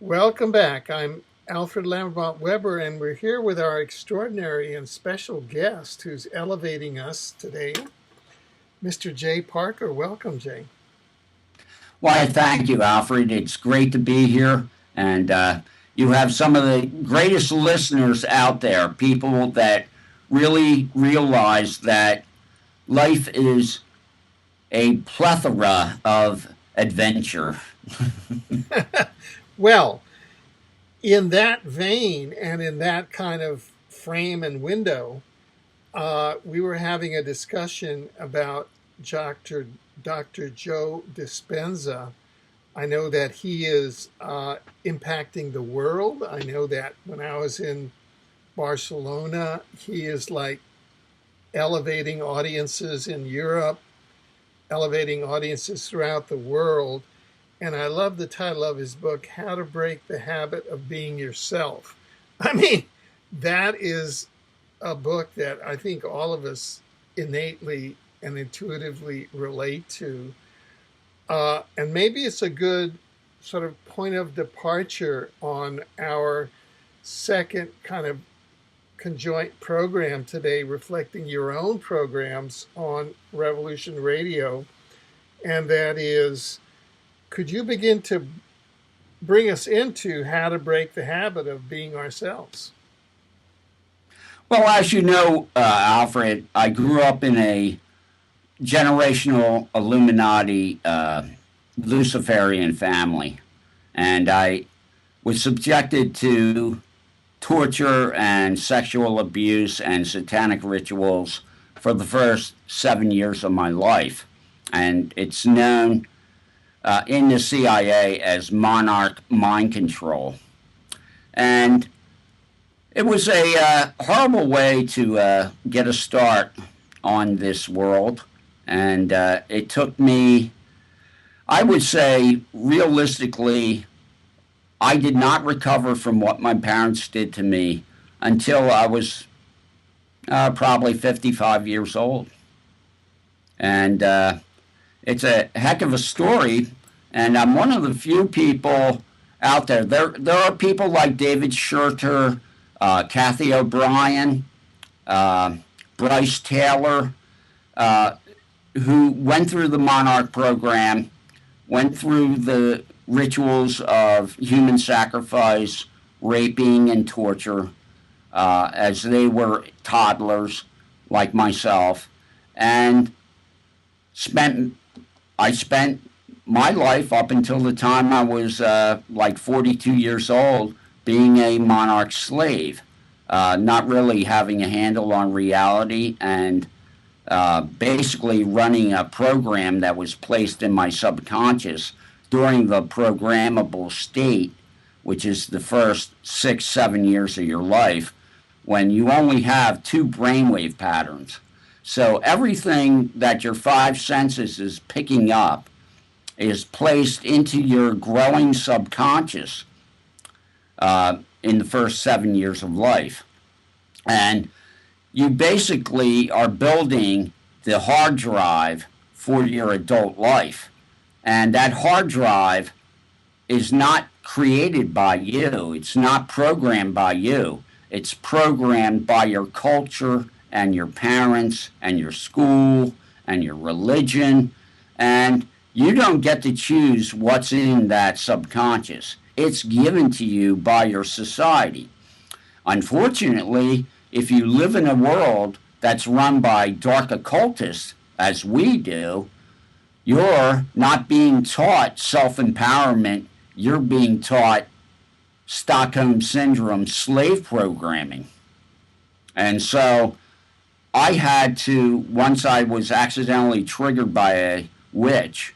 Welcome back. I'm Alfred Lambremont Weber, and we're here with our extraordinary and special guest who's elevating us today, Mr. Jay Parker. Welcome, Jay. Why, thank you, Alfred. It's great to be here. And you have some of the greatest listeners out there, people that really realize that life is a plethora of adventure. Well, in that vein and in that kind of frame and window, we were having a discussion about Dr. Joe Dispenza. I know that he is impacting the world. I know that when I was in Barcelona, he is like elevating audiences in Europe, elevating audiences throughout the world. And I love the title of his book, How to Break the Habit of Being Yourself. I mean, that is a book that I think all of us innately and intuitively relate to. And maybe it's a good sort of point of departure on our second kind of conjoint program today, reflecting your own programs on Revolution Radio. And that is, could you begin to bring us into how to break the habit of being ourselves? Well, as you know, Alfred, I grew up in a generational Illuminati Luciferian family, and I was subjected to torture and sexual abuse and satanic rituals for the first 7 years of my life. And it's known in the CIA as Monarch mind control. And it was a horrible way to get a start on this world. And it took me, I would say, realistically, I did not recover from what my parents did to me until I was probably 55 years old. And it's a heck of a story. And I'm one of the few people out there. There are people like David Shurter, Kathy O'Brien, Bryce Taylor, who went through the Monarch program, went through the rituals of human sacrifice, raping, and torture as they were toddlers like myself, and spent I spent my life up until the time I was like 42 years old being a monarch slave, not really having a handle on reality, and basically running a program that was placed in my subconscious during the programmable state, which is the first 6, 7 years of your life, when you only have two brainwave patterns. So everything that your five senses is picking up is placed into your growing subconscious in the first 7 years of life. And you basically are building the hard drive for your adult life. And that hard drive is not created by you, it's not programmed by you. It's programmed by your culture and your parents and your school and your religion. And you don't get to choose what's in that subconscious. It's given to you by your society. Unfortunately, if you live in a world that's run by dark occultists, as we do, you're not being taught self-empowerment. You're being taught Stockholm Syndrome slave programming. And so I had to, once I was accidentally triggered by a witch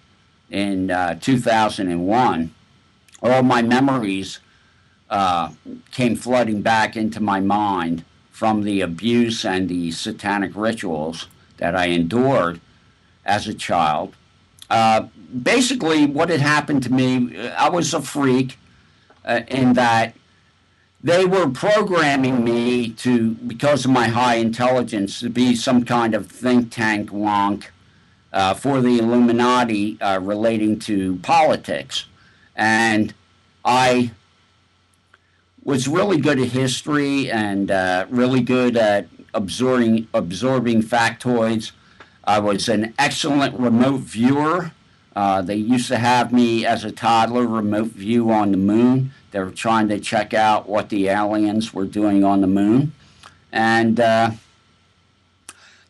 in 2001, all my memories came flooding back into my mind from the abuse and the satanic rituals that I endured as a child. Basically, what had happened to me, I was a freak in that they were programming me to, because of my high intelligence, to be some kind of think tank wonk for the Illuminati relating to politics. And I was really good at history and really good at absorbing factoids. I was an excellent remote viewer. They used to have me as a toddler remote view on the moon. They were trying to check out what the aliens were doing on the moon. And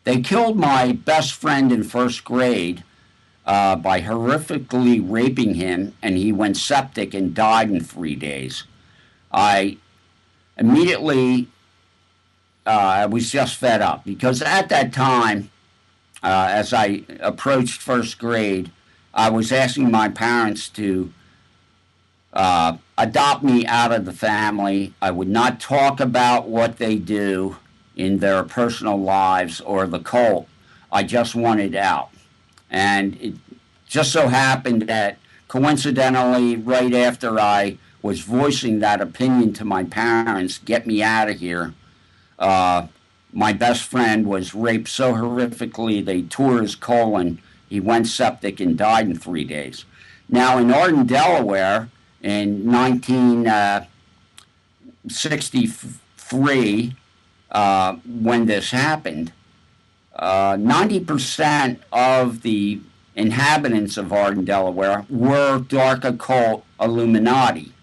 they killed my best friend in first grade by horrifically raping him, and he went septic and died in 3 days. I immediately I was just fed up because at that time, as I approached first grade, I was asking my parents to adopt me out of the family. I would not talk about what they do in their personal lives or the cult. I just wanted out. And it just so happened that coincidentally, right after I was voicing that opinion to my parents, get me out of here, my best friend was raped so horrifically they tore his colon. He went septic and died in 3 days. Now, in Arden, Delaware, in 1963, when this happened, 90% of the inhabitants of Arden, Delaware were dark occult Illuminati.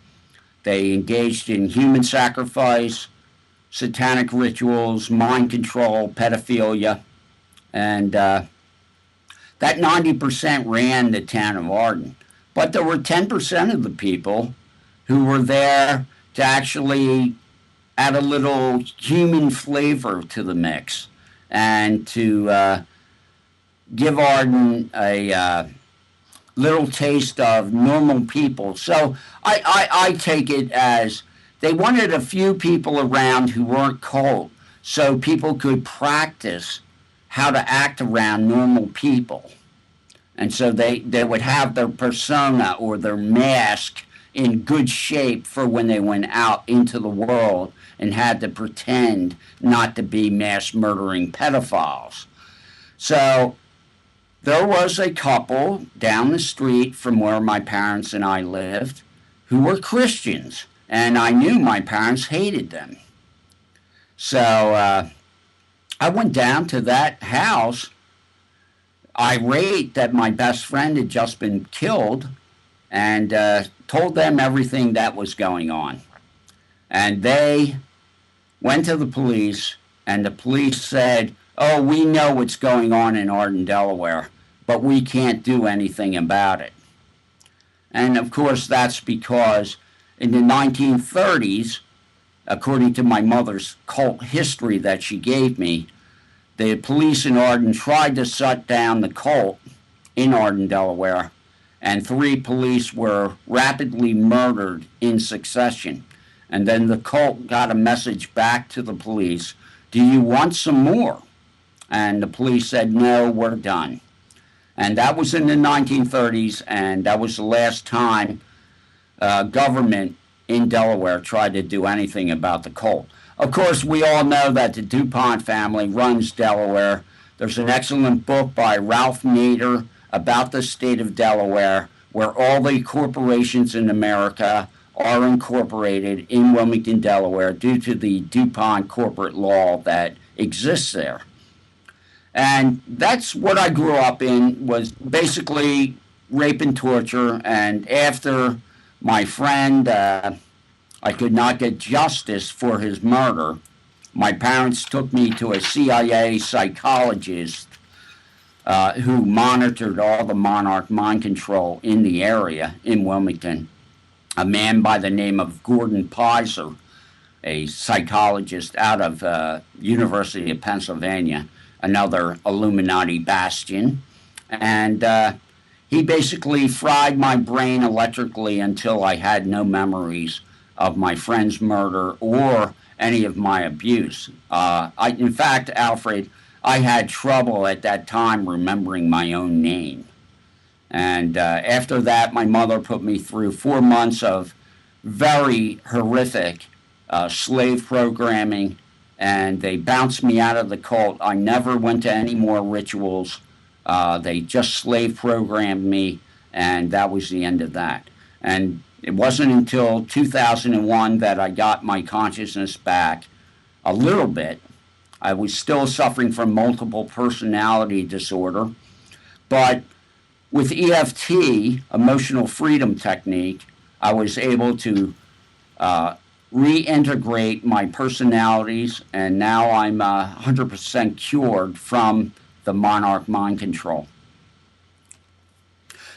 They engaged in human sacrifice, satanic rituals, mind control, pedophilia, and that 90% ran the town of Arden. But there were 10% of the people who were there to actually add a little human flavor to the mix and to give Arden a little taste of normal people. So I take it as they wanted a few people around who weren't cult so people could practice how to act around normal people. And so they would have their persona or their mask in good shape for when they went out into the world and had to pretend not to be mass murdering pedophiles. So there was a couple down the street from where my parents and I lived who were Christians, and I knew my parents hated them. So I went down to that house, irate that my best friend had just been killed, and told them everything that was going on. And they went to the police, and the police said, "Oh, we know what's going on in Arden, Delaware, but we can't do anything about it." And of course, that's because in the 1930s, according to my mother's cult history that she gave me, the police in Arden tried to shut down the cult in Arden, Delaware, and 3 police were rapidly murdered in succession. And then the cult got a message back to the police, "Do you want some more?" And the police said, "No, we're done." And that was in the 1930s, and that was the last time government in Delaware tried to do anything about the cult. Of course, we all know that the DuPont family runs Delaware. There's an excellent book by Ralph Nader about the state of Delaware, where all the corporations in America are incorporated in Wilmington, Delaware, due to the DuPont corporate law that exists there. And that's what I grew up in, was basically rape and torture. And after my friend, I could not get justice for his murder, my parents took me to a CIA psychologist who monitored all the Monarch mind control in the area in Wilmington, a man by the name of Gordon Pizer, a psychologist out of University of Pennsylvania, another Illuminati bastion. And he basically fried my brain electrically until I had no memories of my friend's murder or any of my abuse. In fact, Alfred, I had trouble at that time remembering my own name. And after that, my mother put me through 4 months of very horrific slave programming, and they bounced me out of the cult. I never went to any more rituals. They just slave programmed me, and that was the end of that. And It wasn't until 2001 that I got my consciousness back a little bit. I was still suffering from multiple personality disorder, but with EFT, emotional freedom technique, I was able to reintegrate my personalities, and now I'm 100% cured from the Monarch mind control.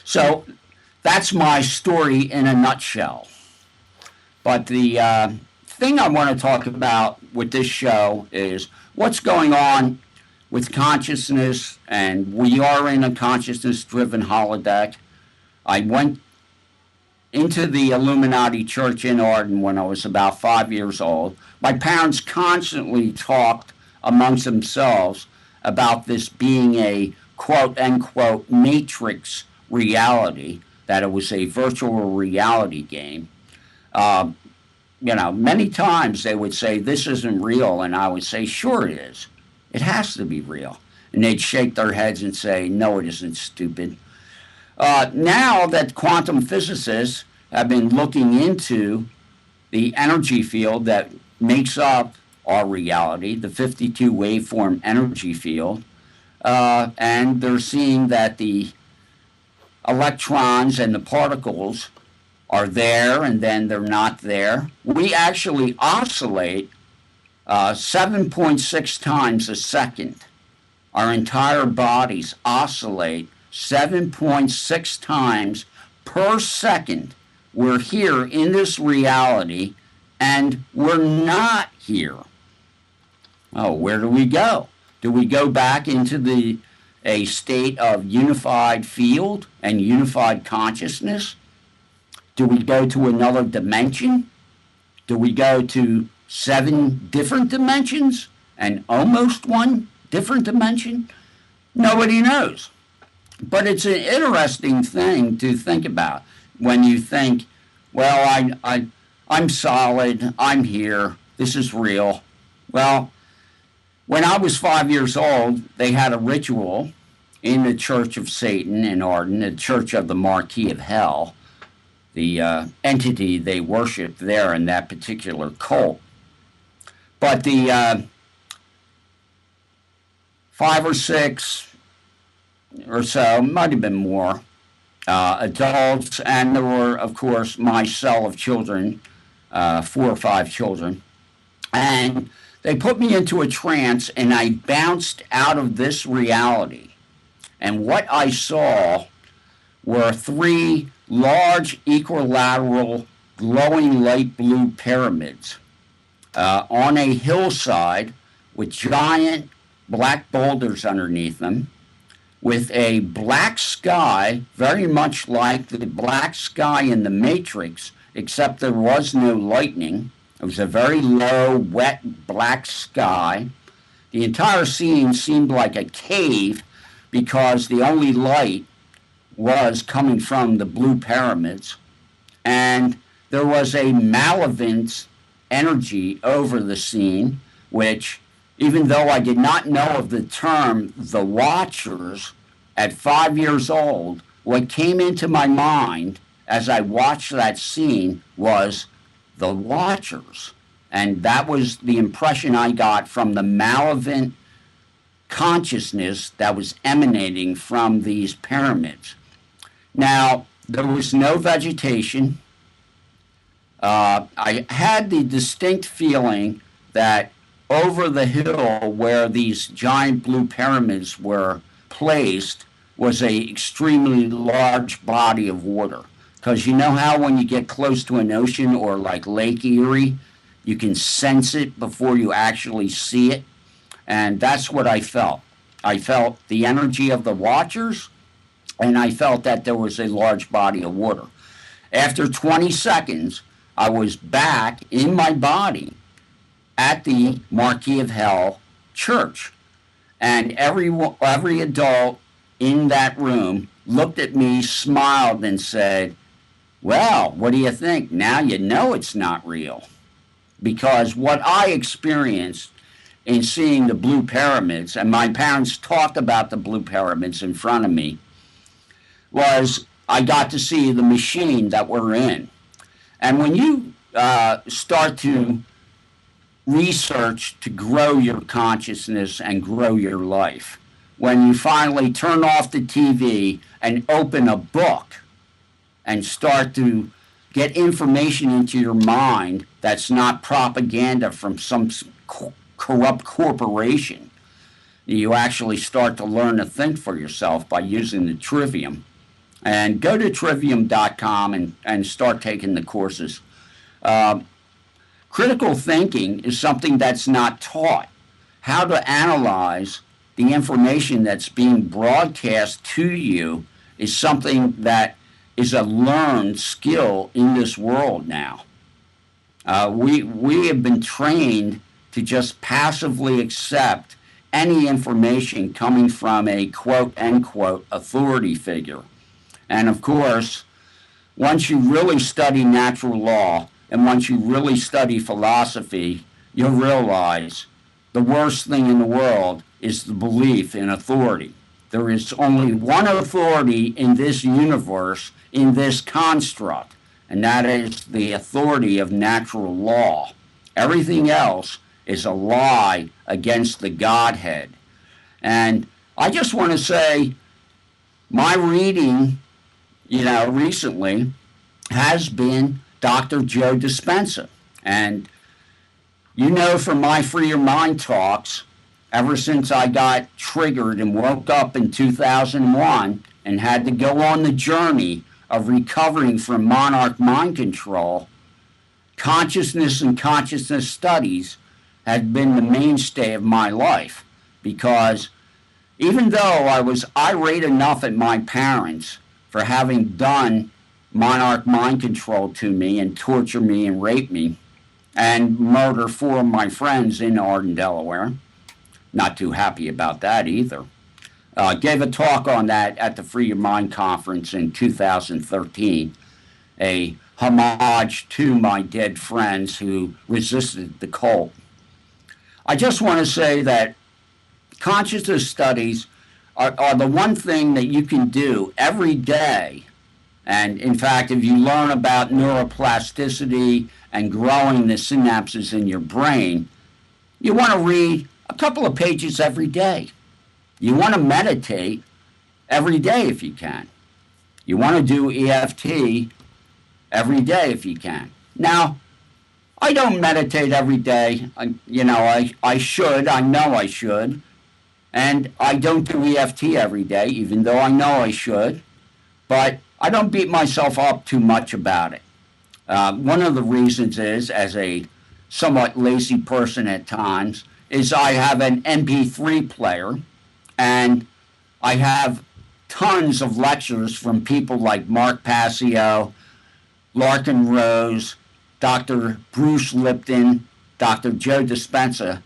So that's my story in a nutshell. But the thing I want to talk about with this show is what's going on with consciousness, and we are in a consciousness-driven holodeck. I went into the Illuminati Church in Arden when I was about 5 years old. My parents constantly talked amongst themselves about this being a quote-unquote matrix reality, that it was a virtual reality game. Many times they would say, this isn't real, and I would say, sure it is. It has to be real. And they'd shake their heads and say, no, it isn't, stupid. Now that quantum physicists have been looking into the energy field that makes up our reality, the 52 waveform energy field, and they're seeing that the electrons and the particles are there and then they're not there. We actually oscillate 7.6 times a second. Our entire bodies oscillate 7.6 times per second. We're here in this reality and we're not here. Oh, where do we go? Do we go back into a state of unified field and unified consciousness? Do we go to another dimension? Do we go to 7 different dimensions and almost 1 different dimension? Nobody knows. But it's an interesting thing to think about when you think, well, I'm solid, I'm here, this is real. Well, when I was 5 years old, they had a ritual in the Church of Satan in Arden, the Church of the Marquis of Hell, the entity they worshipped there in that particular cult. But the 5 or 6 or so, might have been more, adults, and there were, of course, my cell of children, 4 or 5 children, and they put me into a trance, and I bounced out of this reality. And what I saw were 3 large equilateral glowing light blue pyramids on a hillside with giant black boulders underneath them, with a black sky, very much like the black sky in the Matrix, except there was no lightning. It was a very low, wet, black sky. The entire scene seemed like a cave because the only light was coming from the blue pyramids. And there was a malevolent energy over the scene, which, even though I did not know of the term the Watchers at 5 years old, what came into my mind as I watched that scene was the Watchers. And that was the impression I got from the malevolent consciousness that was emanating from these pyramids. Now, there was no vegetation. I had the distinct feeling that over the hill where these giant blue pyramids were placed was a extremely large body of water. Because you know how when you get close to an ocean or like Lake Erie, you can sense it before you actually see it? And that's what I felt. I felt the energy of the Watchers, and I felt that there was a large body of water. After 20 seconds, I was back in my body at the Marquis of Hell church. And every adult in that room looked at me, smiled, and said, well, what do you think? Now you know it's not real. Because what I experienced in seeing the blue pyramids, and my parents talked about the blue pyramids in front of me, was I got to see the machine that we're in. And when you start to research to grow your consciousness and grow your life, when you finally turn off the TV and open a book and start to get information into your mind that's not propaganda from some corrupt corporation, you actually start to learn to think for yourself by using the Trivium. And go to trivium.com and start taking the courses. Critical thinking is something that's not taught. How to analyze the information that's being broadcast to you is something that is a learned skill in this world now. We have been trained to just passively accept any information coming from a quote unquote authority figure. And of course, once you really study natural law and once you really study philosophy, you'll realize the worst thing in the world is the belief in authority. There is only one authority in this universe, in this construct, and that is the authority of natural law. Everything else is a lie against the Godhead. And I just want to say, my reading, recently has been Dr. Joe Dispenza. And from my Free Your Mind talks, ever since I got triggered and woke up in 2001 and had to go on the journey of recovering from Monarch mind control, consciousness and consciousness studies have been the mainstay of my life. Because even though I was irate enough at my parents for having done Monarch mind control to me and torture me and rape me and murder 4 of my friends in Arden, Delaware, not too happy about that either. Gave a talk on that at the Free Your Mind conference in 2013, a homage to my dead friends who resisted the cult. I just want to say that consciousness studies are the one thing that you can do every day. And in fact, if you learn about neuroplasticity and growing the synapses in your brain, you want to read a couple of pages every day. You want to meditate every day if you can. You want to do EFT every day if you can. Now, I don't meditate every day. I should. I know I should. And I don't do EFT every day, even though I know I should. But I don't beat myself up too much about it. One of the reasons is, as a somewhat lazy person at times, is I have an MP3 player, and I have tons of lectures from people like Mark Passio, Larkin Rose, Dr. Bruce Lipton, Dr. Joe Dispenza,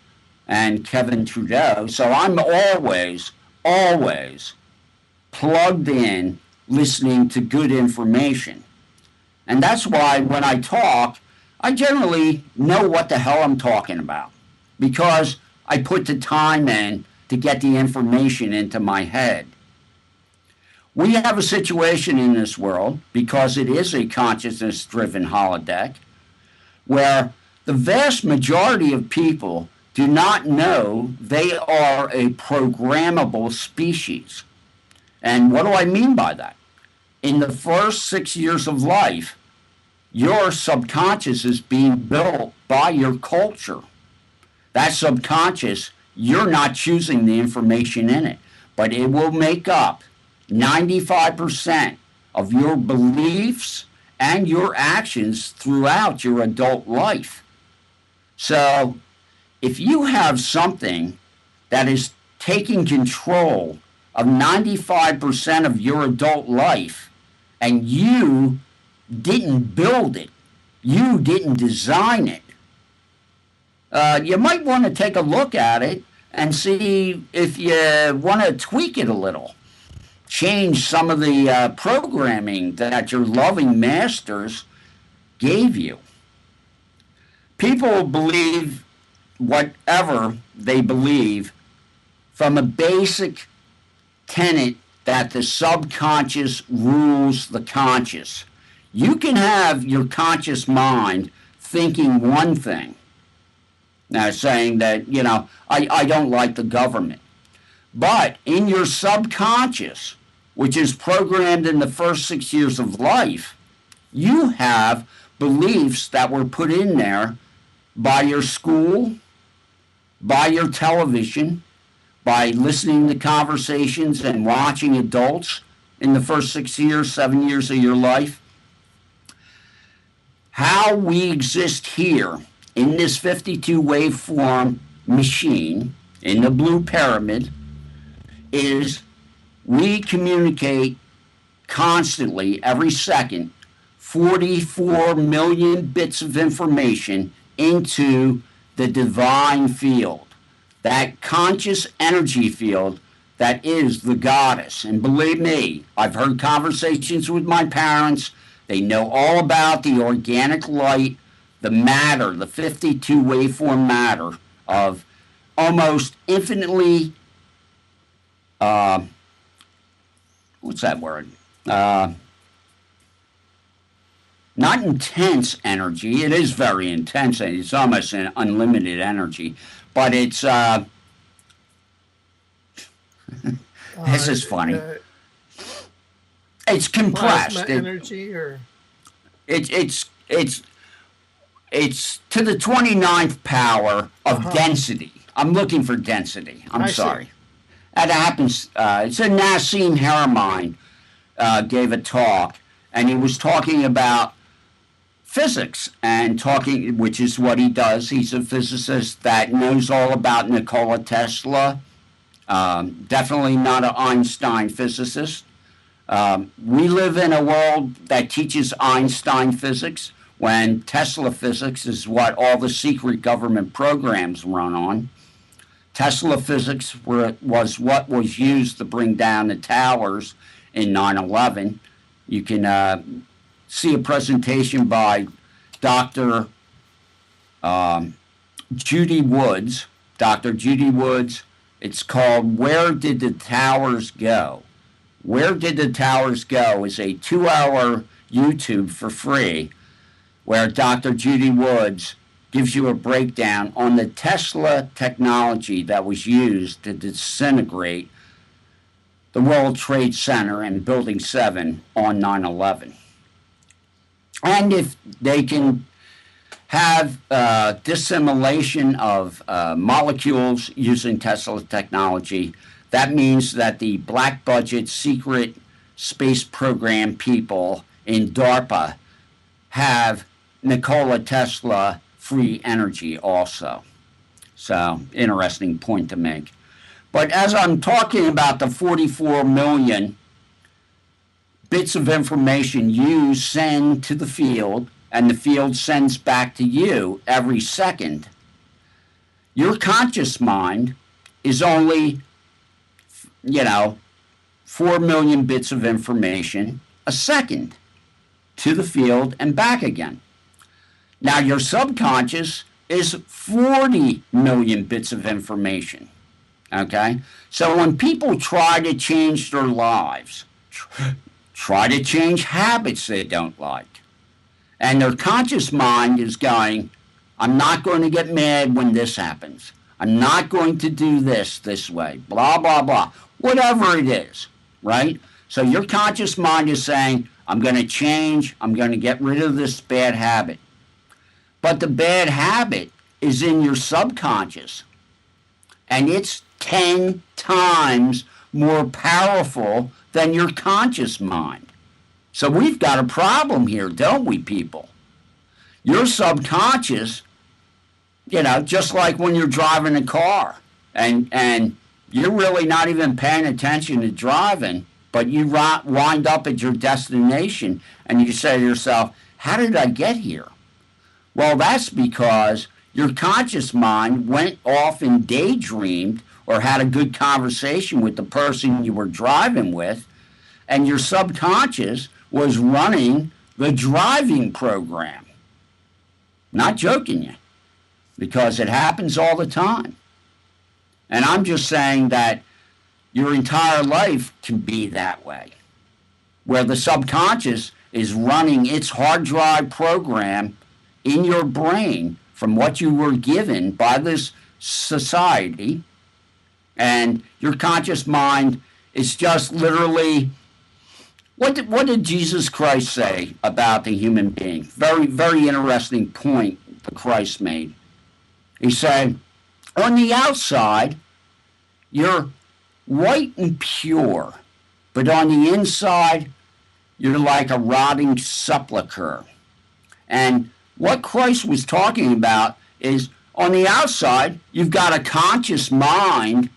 and Kevin Trudeau. So I'm always plugged in, listening to good information. And that's why when I talk, I generally know what the hell I'm talking about, because I put the time in to get the information into my head. We have a situation in this world, because it is a consciousness-driven holodeck, where the vast majority of people do not know they are a programmable species. And what do I mean by that? In the first 6 years of life, your subconscious is being built by your culture. That subconscious, you're not choosing the information in it, but it will make up 95% of your beliefs and your actions throughout your adult life. So if you have something that is taking control of 95% of your adult life, and you didn't build it, you didn't design it, you might want to take a look at it and see if you want to tweak it a little. Change some of the programming that your loving masters gave you. People believe whatever they believe from a basic tenet that the subconscious rules the conscious. You can have your conscious mind thinking one thing, now saying that, I don't like the government. But in your subconscious, which is programmed in the first 6 years of life, you have beliefs that were put in there by your school, by your television, by listening to conversations and watching adults in the first 6 years, 7 years of your life. How we exist here in this 52 waveform machine in the blue pyramid is we communicate constantly every second 44 million bits of information into the divine field, that conscious energy field that is the goddess. And believe me, I've heard conversations with my parents. They know all about the organic light, the matter, the 52 waveform matter of almost infinitely, what's that word? Not intense energy. It is very intense. It's almost an unlimited energy, but it's this is funny. It's compressed. Plasma energy, or it's to the 29th power of density. I'm looking for density. I'm sorry. That happens. It's a Nassim Haramein gave a talk, and he was talking about physics and talking, which is what he does. He's a physicist that knows all about Nikola Tesla. Definitely not an Einstein physicist. We live in a world that teaches Einstein physics when Tesla physics is what all the secret government programs run on. Tesla physics was what was used to bring down the towers in 9/11. You can see a presentation by Dr. Judy Woods. Dr. Judy Woods. It's called Where Did the Towers Go? Where Did the Towers Go is a 2-hour YouTube for free where Dr. Judy Woods gives you a breakdown on the Tesla technology that was used to disintegrate the World Trade Center and Building 7 on 9/11. And if they can have dissimulation of molecules using Tesla technology, that means that the black budget secret space program people in DARPA have Nikola Tesla free energy also. So, interesting point to make. But as I'm talking about the 44 million bits of information you send to the field, and the field sends back to you every second, your conscious mind is only, 4 million bits of information a second to the field and back again. Now, your subconscious is 40 million bits of information. Okay? So when people try to change their lives, try to change habits they don't like, and their conscious mind is going, I'm not going to get mad when this happens. I'm not going to do this way, blah, blah, blah. Whatever it is, right? So your conscious mind is saying, I'm going to change. I'm going to get rid of this bad habit. But the bad habit is in your subconscious. And it's 10 times more powerful than your conscious mind. So we've got a problem here, don't we, people? Your subconscious, just like when you're driving a car and you're really not even paying attention to driving, but you wind up at your destination and you say to yourself, how did I get here? Well, that's because your conscious mind went off and daydreamed or had a good conversation with the person you were driving with, and your subconscious was running the driving program. Not joking you, because it happens all the time. And I'm just saying that your entire life can be that way, where the subconscious is running its hard drive program in your brain from what you were given by this society. And your conscious mind is just literally, what did Jesus Christ say about the human being? Very, very interesting point that Christ made. He said, on the outside, you're white and pure, but on the inside, you're like a rotting sepulcher. And what Christ was talking about is on the outside, you've got a conscious mind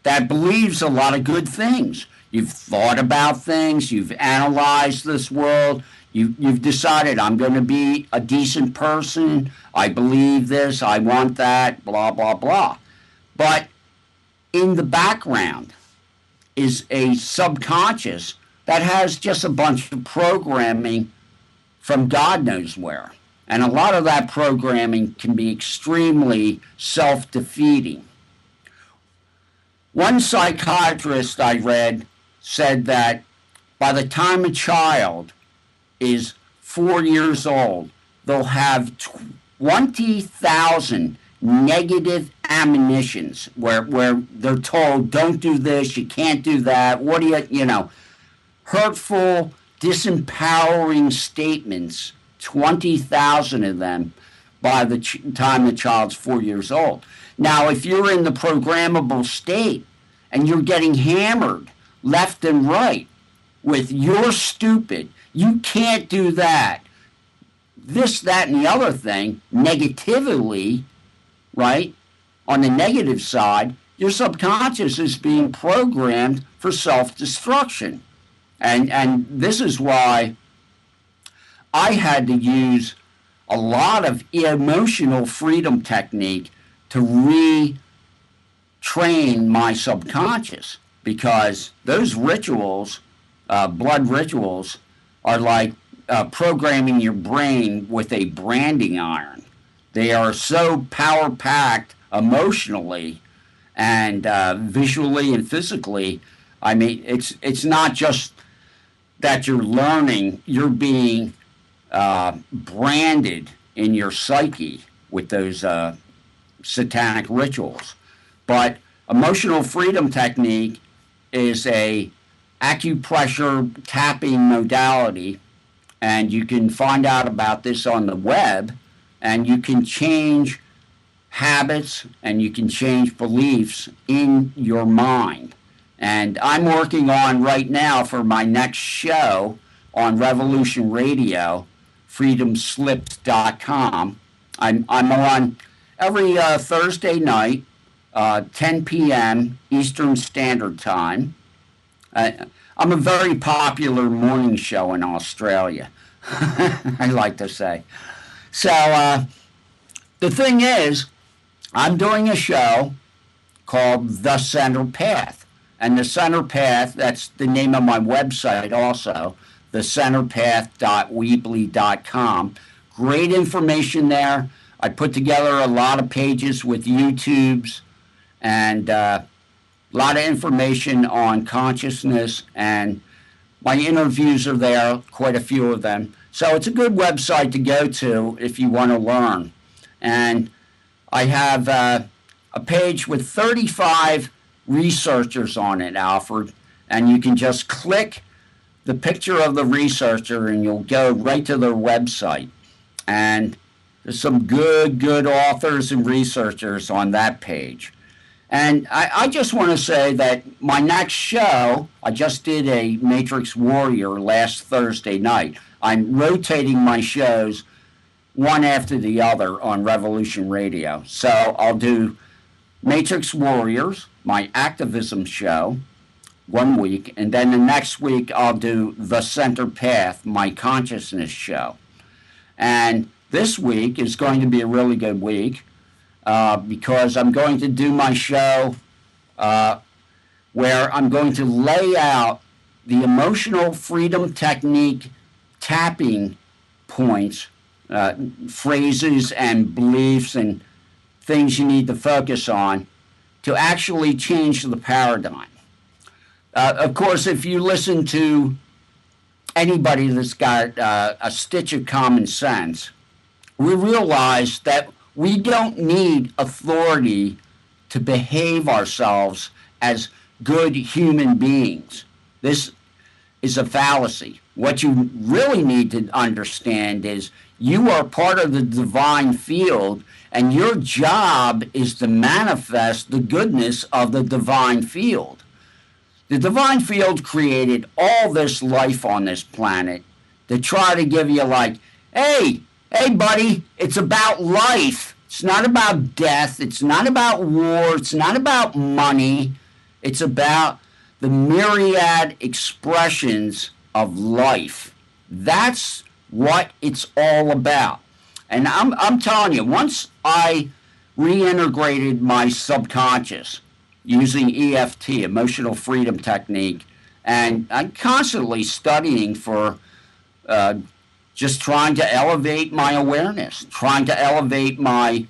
that believes a lot of good things. You've thought about things, you've analyzed this world, you've decided, I'm going to be a decent person, I believe this, I want that, blah, blah, blah. But in the background is a subconscious that has just a bunch of programming from God knows where. And a lot of that programming can be extremely self-defeating. One psychiatrist I read said that by the time a child is 4 years old, they'll have 20,000 negative admonitions where they're told, don't do this, you can't do that, what do you, hurtful, disempowering statements, 20,000 of them by the time the child's 4 years old. Now, if you're in the programmable state and you're getting hammered left and right with you're stupid, you can't do that, this, that, and the other thing, negatively, right? On the negative side, your subconscious is being programmed for self-destruction. And this is why I had to use a lot of emotional freedom technique to retrain my subconscious, because those rituals, blood rituals, are like programming your brain with a branding iron. They are so power-packed emotionally and visually and physically. I mean, it's not just that you're learning, you're being branded in your psyche with those satanic rituals. But emotional freedom technique is a acupressure tapping modality, and you can find out about this on the web, and you can change habits and you can change beliefs in your mind. And I'm working on right now for my next show on Revolution Radio, freedomslips.com. I'm on every Thursday night, 10 p.m. Eastern Standard Time. I'm a very popular morning show in Australia, I like to say. So the thing is, I'm doing a show called The Center Path. And The Center Path, that's the name of my website also, thecenterpath.weebly.com. Great information there. I put together a lot of pages with YouTubes and a lot of information on consciousness, and my interviews are there, quite a few of them. So it's a good website to go to if you want to learn. And I have a page with 35 researchers on it, Alfred, and you can just click the picture of the researcher and you'll go right to their website. And there's some good authors and researchers on that page. And I just want to say that my next show, I just did a Matrix Warrior last Thursday night. I'm rotating my shows one after the other on Revolution Radio. So I'll do Matrix Warriors, my activism show, 1 week, and then the next week I'll do The Center Path, my consciousness show. And this week is going to be a really good week because I'm going to do my show where I'm going to lay out the emotional freedom technique tapping points, phrases and beliefs and things you need to focus on to actually change the paradigm. Of course, if you listen to anybody that's got a stitch of common sense, we realize that we don't need authority to behave ourselves as good human beings. This is a fallacy. What you really need to understand is you are part of the divine field, and your job is to manifest the goodness of the divine field. The divine field created all this life on this planet to try to give you, like, hey, buddy, it's about life. It's not about death. It's not about war. It's not about money. It's about the myriad expressions of life. That's what it's all about. And I'm telling you, once I reintegrated my subconscious using EFT, emotional freedom technique, and I'm constantly studying for just trying to elevate my awareness, trying to elevate my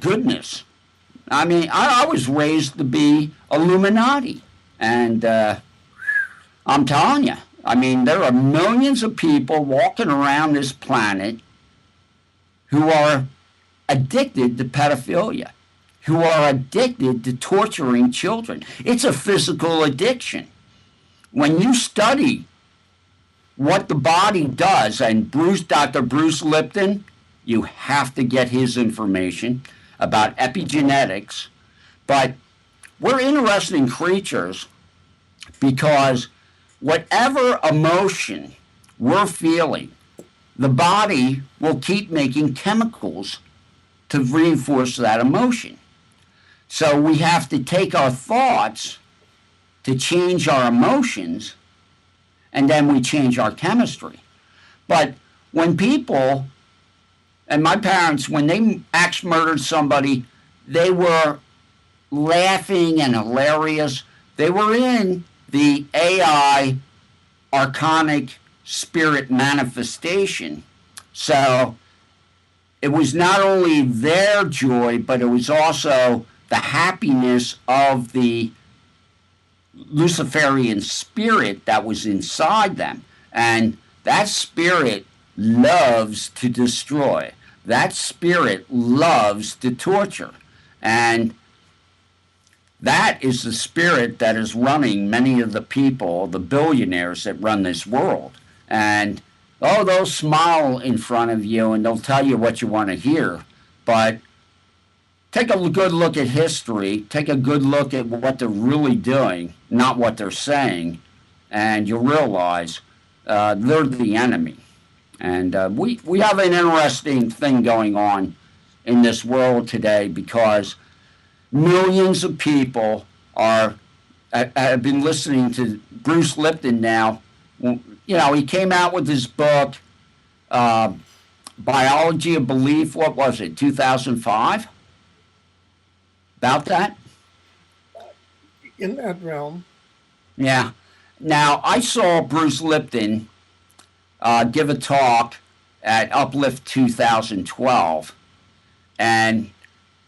goodness. I mean, I was raised to be Illuminati, and I'm telling you, I mean, there are millions of people walking around this planet who are addicted to pedophilia, who are addicted to torturing children. It's a physical addiction. When you study what the body does, and Dr. Bruce Lipton, you have to get his information about epigenetics, but we're interesting creatures because whatever emotion we're feeling, the body will keep making chemicals to reinforce that emotion. So we have to take our thoughts to change our emotions, and then we change our chemistry. But when people, and my parents, when they axe murdered somebody, they were laughing and hilarious. They were in the AI archonic spirit manifestation. So it was not only their joy, but it was also the happiness of the Luciferian spirit that was inside them. And that spirit loves to destroy. That spirit loves to torture. And that is the spirit that is running many of the people, the billionaires that run this world. And, oh, they'll smile in front of you and they'll tell you what you want to hear. But take a good look at history. Take a good look at what they're really doing, not what they're saying. And you'll realize they're the enemy. And we have an interesting thing going on in this world today because millions of people have been listening to Bruce Lipton now. You know, he came out with his book, Biology of Belief, what was it, 2005? About that? In that realm. Yeah. Now, I saw Bruce Lipton give a talk at Uplift 2012, and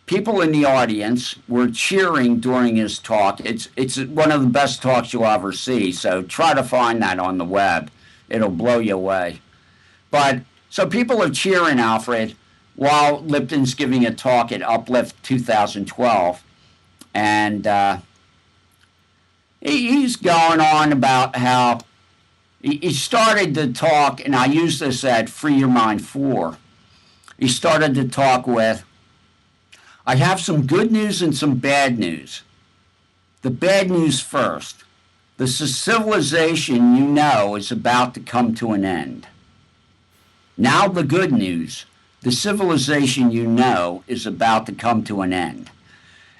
people in the audience were cheering during his talk. It's one of the best talks you'll ever see, so try to find that on the web. It'll blow you away. But so people are cheering Alfred while Lipton's giving a talk at Uplift 2012, and he's going on about how he started to talk, and I use this at Free Your Mind 4. He started to talk with, I have some good news and some bad news. The bad news first. The civilization you know is about to come to an end. Now the good news. The civilization you know is about to come to an end.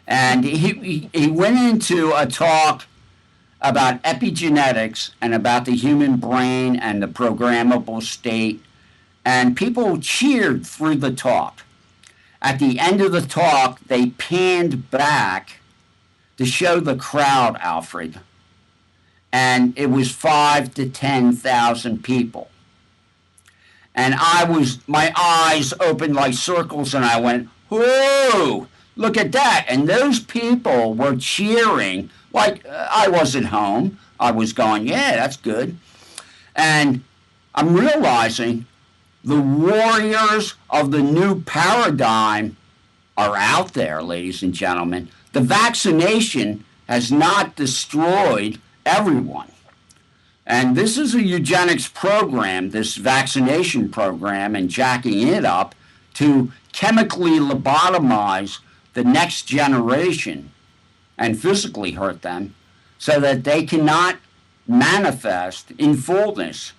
And he went into a talk about epigenetics and about the human brain and the programmable state, and people cheered through the talk. At the end of the talk, they panned back to show the crowd, Alfred, and it was 5,000 to 10,000 people. And my eyes opened like circles, and I went, whoa, look at that. And those people were cheering like I wasn't home. I was going, yeah, that's good. And I'm realizing the warriors of the new paradigm are out there, ladies and gentlemen. The vaccination has not destroyed everyone. And this is a eugenics program, this vaccination program, and jacking it up to chemically lobotomize the next generation and physically hurt them so that they cannot manifest in fullness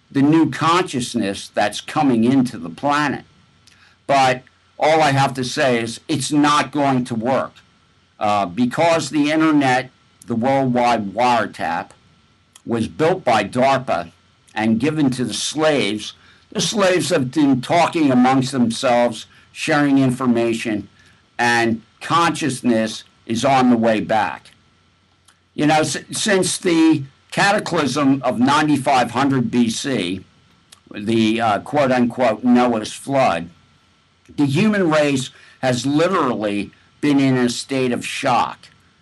the new consciousness that's coming into the planet. But all I have to say is it's not going to work. Because the internet, the worldwide wiretap, was built by DARPA and given to the slaves have been talking amongst themselves, sharing information, and consciousness is on the way back. You know, since the cataclysm of 9500 BC, the quote-unquote Noah's flood, the human race has literally been in a state of shock.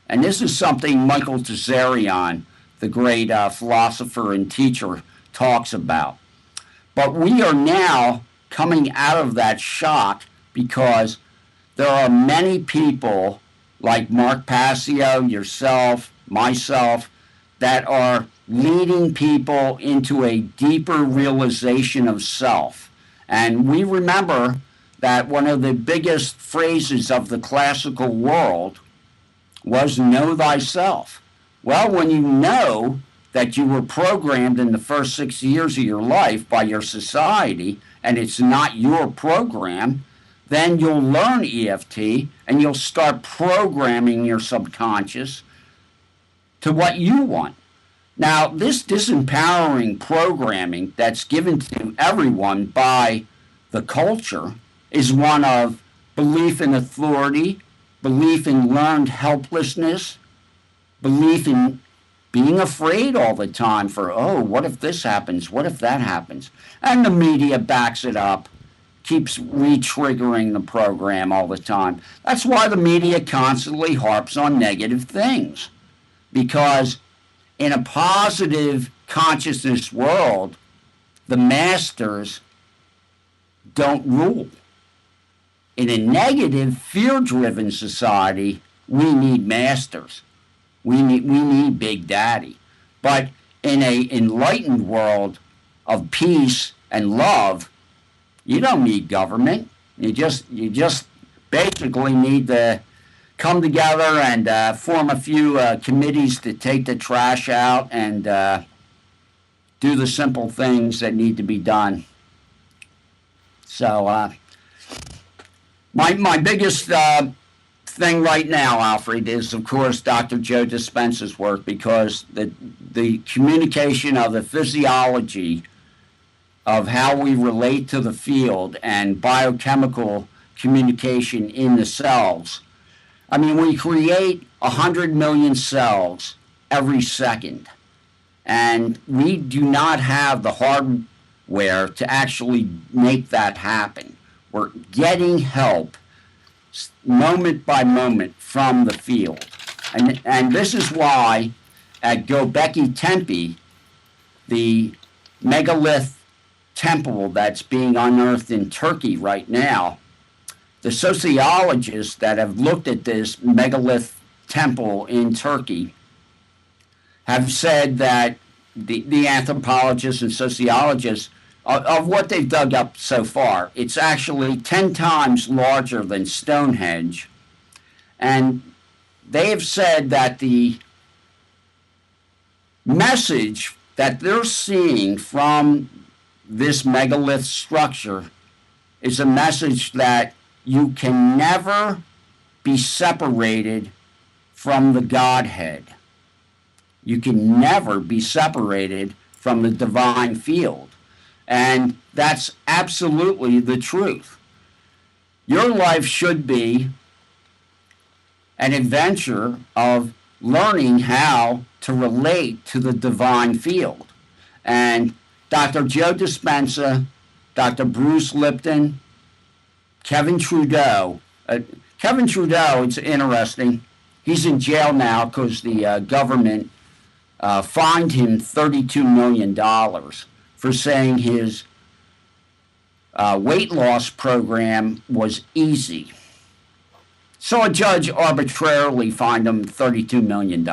And this is something Michael Tsarion, the great philosopher and teacher, talks about. But we are now coming out of that shock because there are many people like Mark Passio, yourself, myself, that are leading people into a deeper realization of self. And we remember that one of the biggest phrases of the classical world was know thyself. Well, when you know that you were programmed in the first 6 years of your life by your society and it's not your program, then you'll learn EFT and you'll start programming your subconscious to what you want. Now, this disempowering programming that's given to everyone by the culture is one of belief in authority, belief in learned helplessness, belief in being afraid all the time for, oh, what if this happens? What if that happens? And the media backs it up, keeps re-triggering the program all the time. That's why the media constantly harps on negative things. Because in a positive consciousness world, the masters don't rule. In a negative, fear-driven society, we need masters. We need Big Daddy. But in an enlightened world of peace and love, you don't need government. You just basically need to come together and form a few committees to take the trash out and do the simple things that need to be done. So my biggest thing right now, Alfred, is of course Dr. Joe Dispenza's work, because the communication of the physiology of how we relate to the field and biochemical communication in the cells. I mean, we create 100 million cells every second, and we do not have the hardware to actually make that happen. We're getting help moment by moment from the field. And this is why at Göbekli Tepe, the megalith temple that's being unearthed in Turkey right now, the sociologists that have looked at this megalith temple in Turkey have said that the anthropologists and sociologists of what they've dug up so far, it's actually 10 times larger than Stonehenge. And they have said that the message that they're seeing from this megalith structure is a message that you can never be separated from the Godhead. You can never be separated from the divine field. And that's absolutely the truth. Your life should be an adventure of learning how to relate to the divine field. And Dr. Joe Dispenza, Dr. Bruce Lipton, Kevin Trudeau. Kevin Trudeau, it's interesting. He's in jail now because the government fined him $32 million for saying his weight loss program was easy. So a judge arbitrarily fined him $32 million.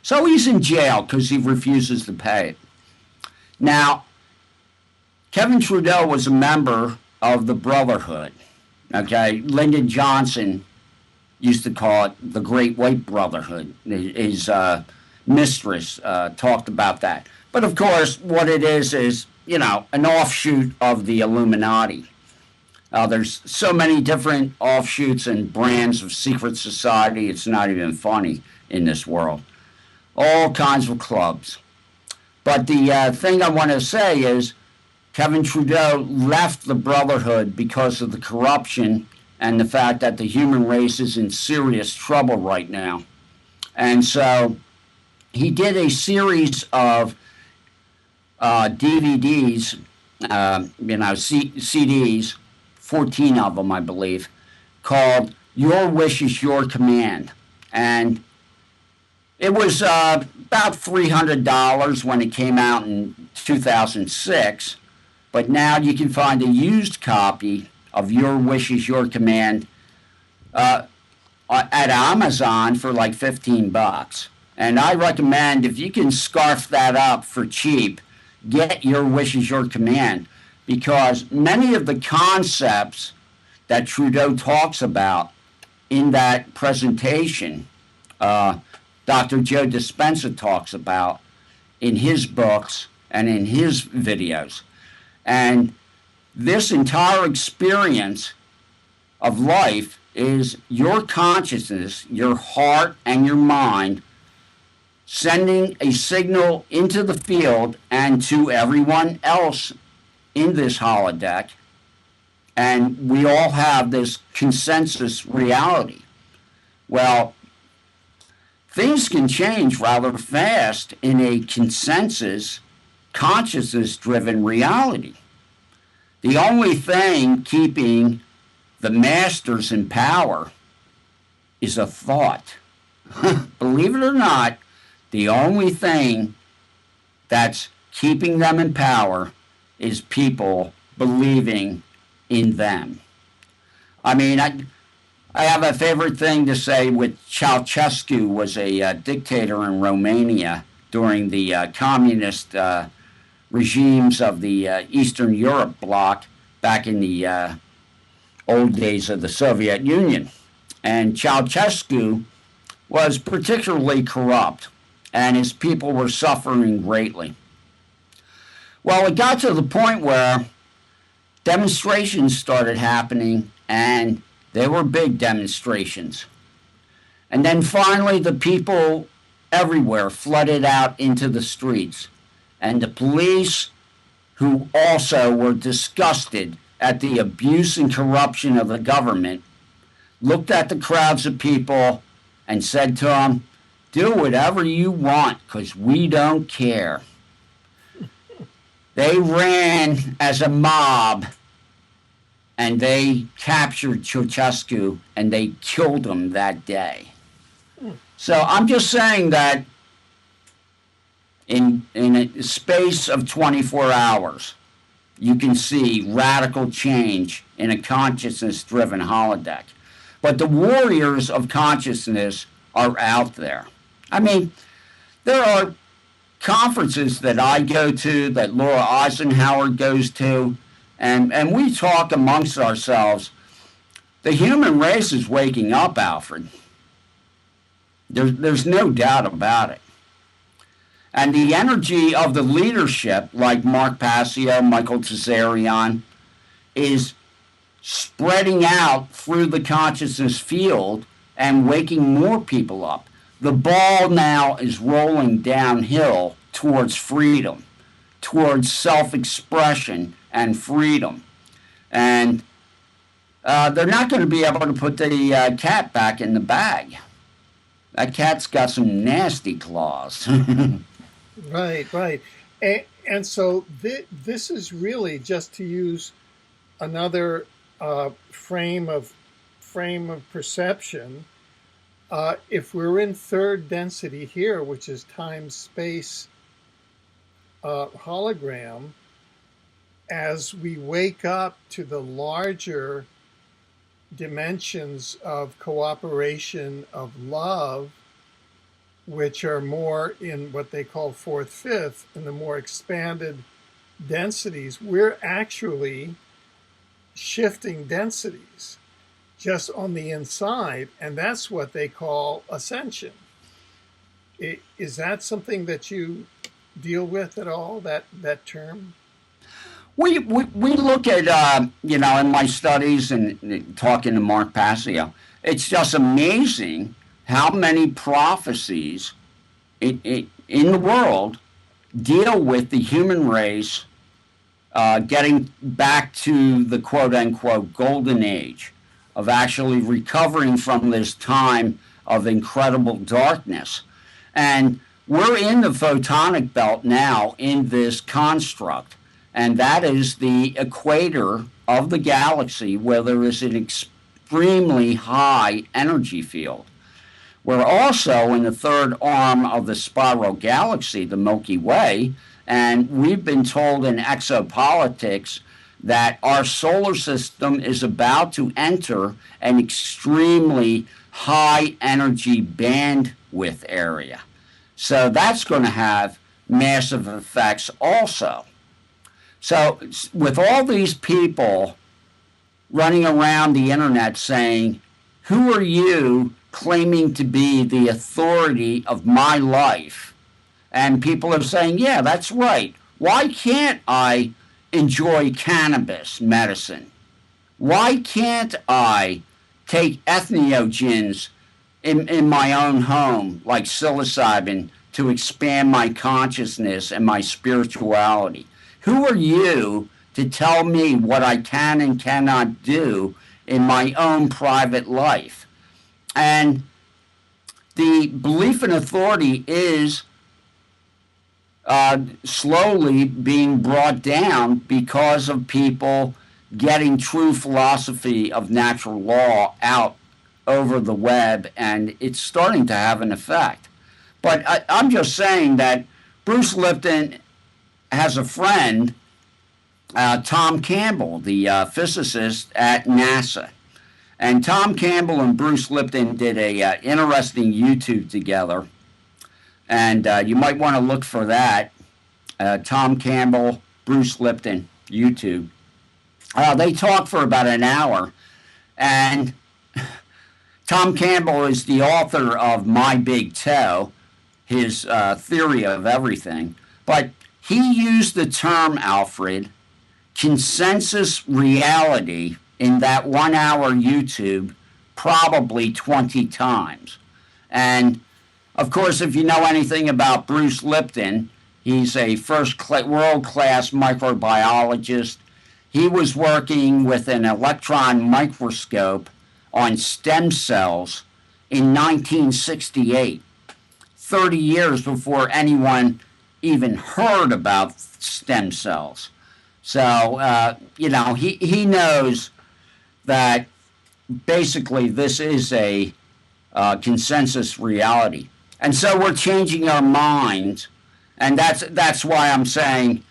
So he's in jail because he refuses to pay it. Now, Kevin Trudeau was a member of the Brotherhood. Okay, Lyndon Johnson used to call it the Great White Brotherhood. His mistress talked about that. But of course, what it is, you know, an offshoot of the Illuminati. There's so many different offshoots and brands of secret society, it's not even funny in this world. All kinds of clubs. But the thing I want to say is Kevin Trudeau left the Brotherhood because of the corruption and the fact that the human race is in serious trouble right now. And so he did a series of DVDs, CDs, 14 of them, I believe, called Your Wish is Your Command. And it was about $300 when it came out in 2006, but now you can find a used copy of Your Wish is Your Command at Amazon for like $15. And I recommend, if you can scarf that up for cheap, get Your Wish is Your Command, because many of the concepts that Trudeau talks about in that presentation, Dr. Joe Dispenza talks about in his books and in his videos. And this entire experience of life is your consciousness, your heart, and your mind sending a signal into the field and to everyone else in this holodeck. And we all have this consensus reality. Well, things can change rather fast in a consensus, consciousness-driven reality. The only thing keeping the masters in power is a thought. Believe it or not, the only thing that's keeping them in power is people believing in them. I mean, I have a favorite thing to say with Ceausescu, was a dictator in Romania during the communist regimes of the Eastern Europe bloc back in the old days of the Soviet Union. And Ceausescu was particularly corrupt, and his people were suffering greatly. Well, it got to the point where demonstrations started happening, and they were big demonstrations. And then finally, the people everywhere flooded out into the streets. And the police, who also were disgusted at the abuse and corruption of the government, looked at the crowds of people and said to them, "Do whatever you want, because we don't care." They ran as a mob, and they captured Ceausescu, and they killed him that day. So I'm just saying that in a space of 24 hours, you can see radical change in a consciousness-driven holodeck. But the warriors of consciousness are out there. I mean, there are conferences that I go to, that Laura Eisenhower goes to, and we talk amongst ourselves. The human race is waking up, Alfred. There's no doubt about it. And the energy of the leadership, like Mark Passio, Michael Tazarian, is spreading out through the consciousness field and waking more people up. The ball now is rolling downhill towards freedom, towards self-expression and freedom. And they're not going to be able to put the cat back in the bag. That cat's got some nasty claws. Right, right. And so this is really, just to use another frame of perception, If we're in third density here, which is time space hologram, as we wake up to the larger dimensions of cooperation, of love, which are more in what they call fourth, fifth, and the more expanded densities, we're actually shifting densities just on the inside, and that's what they call ascension. Is that something that you deal with at all, that term? We look at, in my studies and talking to Mark Passio, it's just amazing how many prophecies in the world deal with the human race getting back to the quote unquote golden age of actually recovering from this time of incredible darkness. And we're in the photonic belt now in this construct. And that is the equator of the galaxy where there is an extremely high energy field. We're also in the third arm of the spiral galaxy, the Milky Way, and we've been told in exopolitics that our solar system is about to enter an extremely high energy bandwidth area. So that's going to have massive effects also. So, with all these people running around the internet saying, who are you claiming to be the authority of my life? And people are saying, yeah, that's right. Why can't I enjoy cannabis medicine? Why can't I take entheogens in my own home, like psilocybin, to expand my consciousness and my spirituality? Who are you to tell me what I can and cannot do in my own private life? And the belief in authority is slowly being brought down because of people getting true philosophy of natural law out over the web, and it's starting to have an effect. But I'm just saying that Bruce Lipton has a friend, Tom Campbell, the physicist at NASA. And Tom Campbell and Bruce Lipton did a interesting YouTube together. And you might want to look for that. Tom Campbell, Bruce Lipton, YouTube. They talked for about an hour. And Tom Campbell is the author of My Big Toe, his theory of everything. But he used the term, Alfred, consensus reality in that 1 hour YouTube probably 20 times. And of course, if you know anything about Bruce Lipton, he's a world-class microbiologist. He was working with an electron microscope on stem cells in 1968, 30 years before anyone even heard about stem cells. So, he knows that basically this is a consensus reality. And so we're changing our minds. And that's why I'm saying,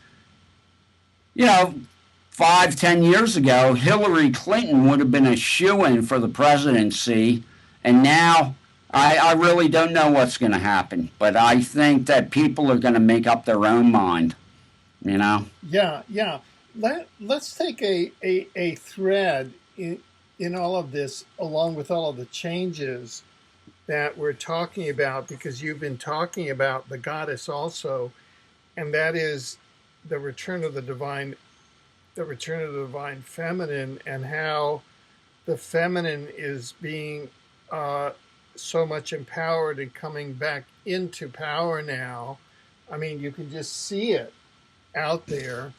5-10 years ago, Hillary Clinton would have been a shoo-in for the presidency. And now I really don't know what's going to happen. But I think that people are going to make up their own mind, Yeah, yeah. Let's take a thread in all of this, along with all of the changes that we're talking about, because you've been talking about the goddess also, and that is the return of the divine feminine, and how the feminine is being so much empowered and coming back into power now. I mean, you can just see it out there.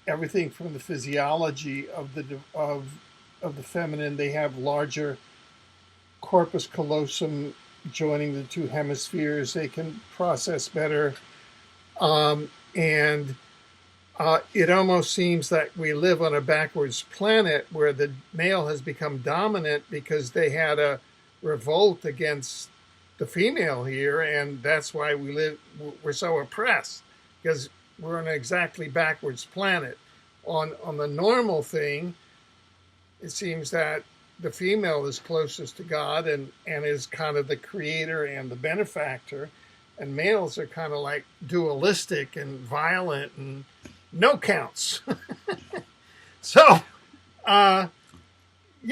Everything from the physiology of the feminine. They have larger corpus callosum joining the two hemispheres. They can process better, and it almost seems that we live on a backwards planet where the male has become dominant because they had a revolt against the female here, and that's why we're so oppressed, because we're on an exactly backwards planet. On the normal thing, it seems that the female is closest to God and is kind of the creator and the benefactor, and males are kind of like dualistic and violent and no counts. So, yeah,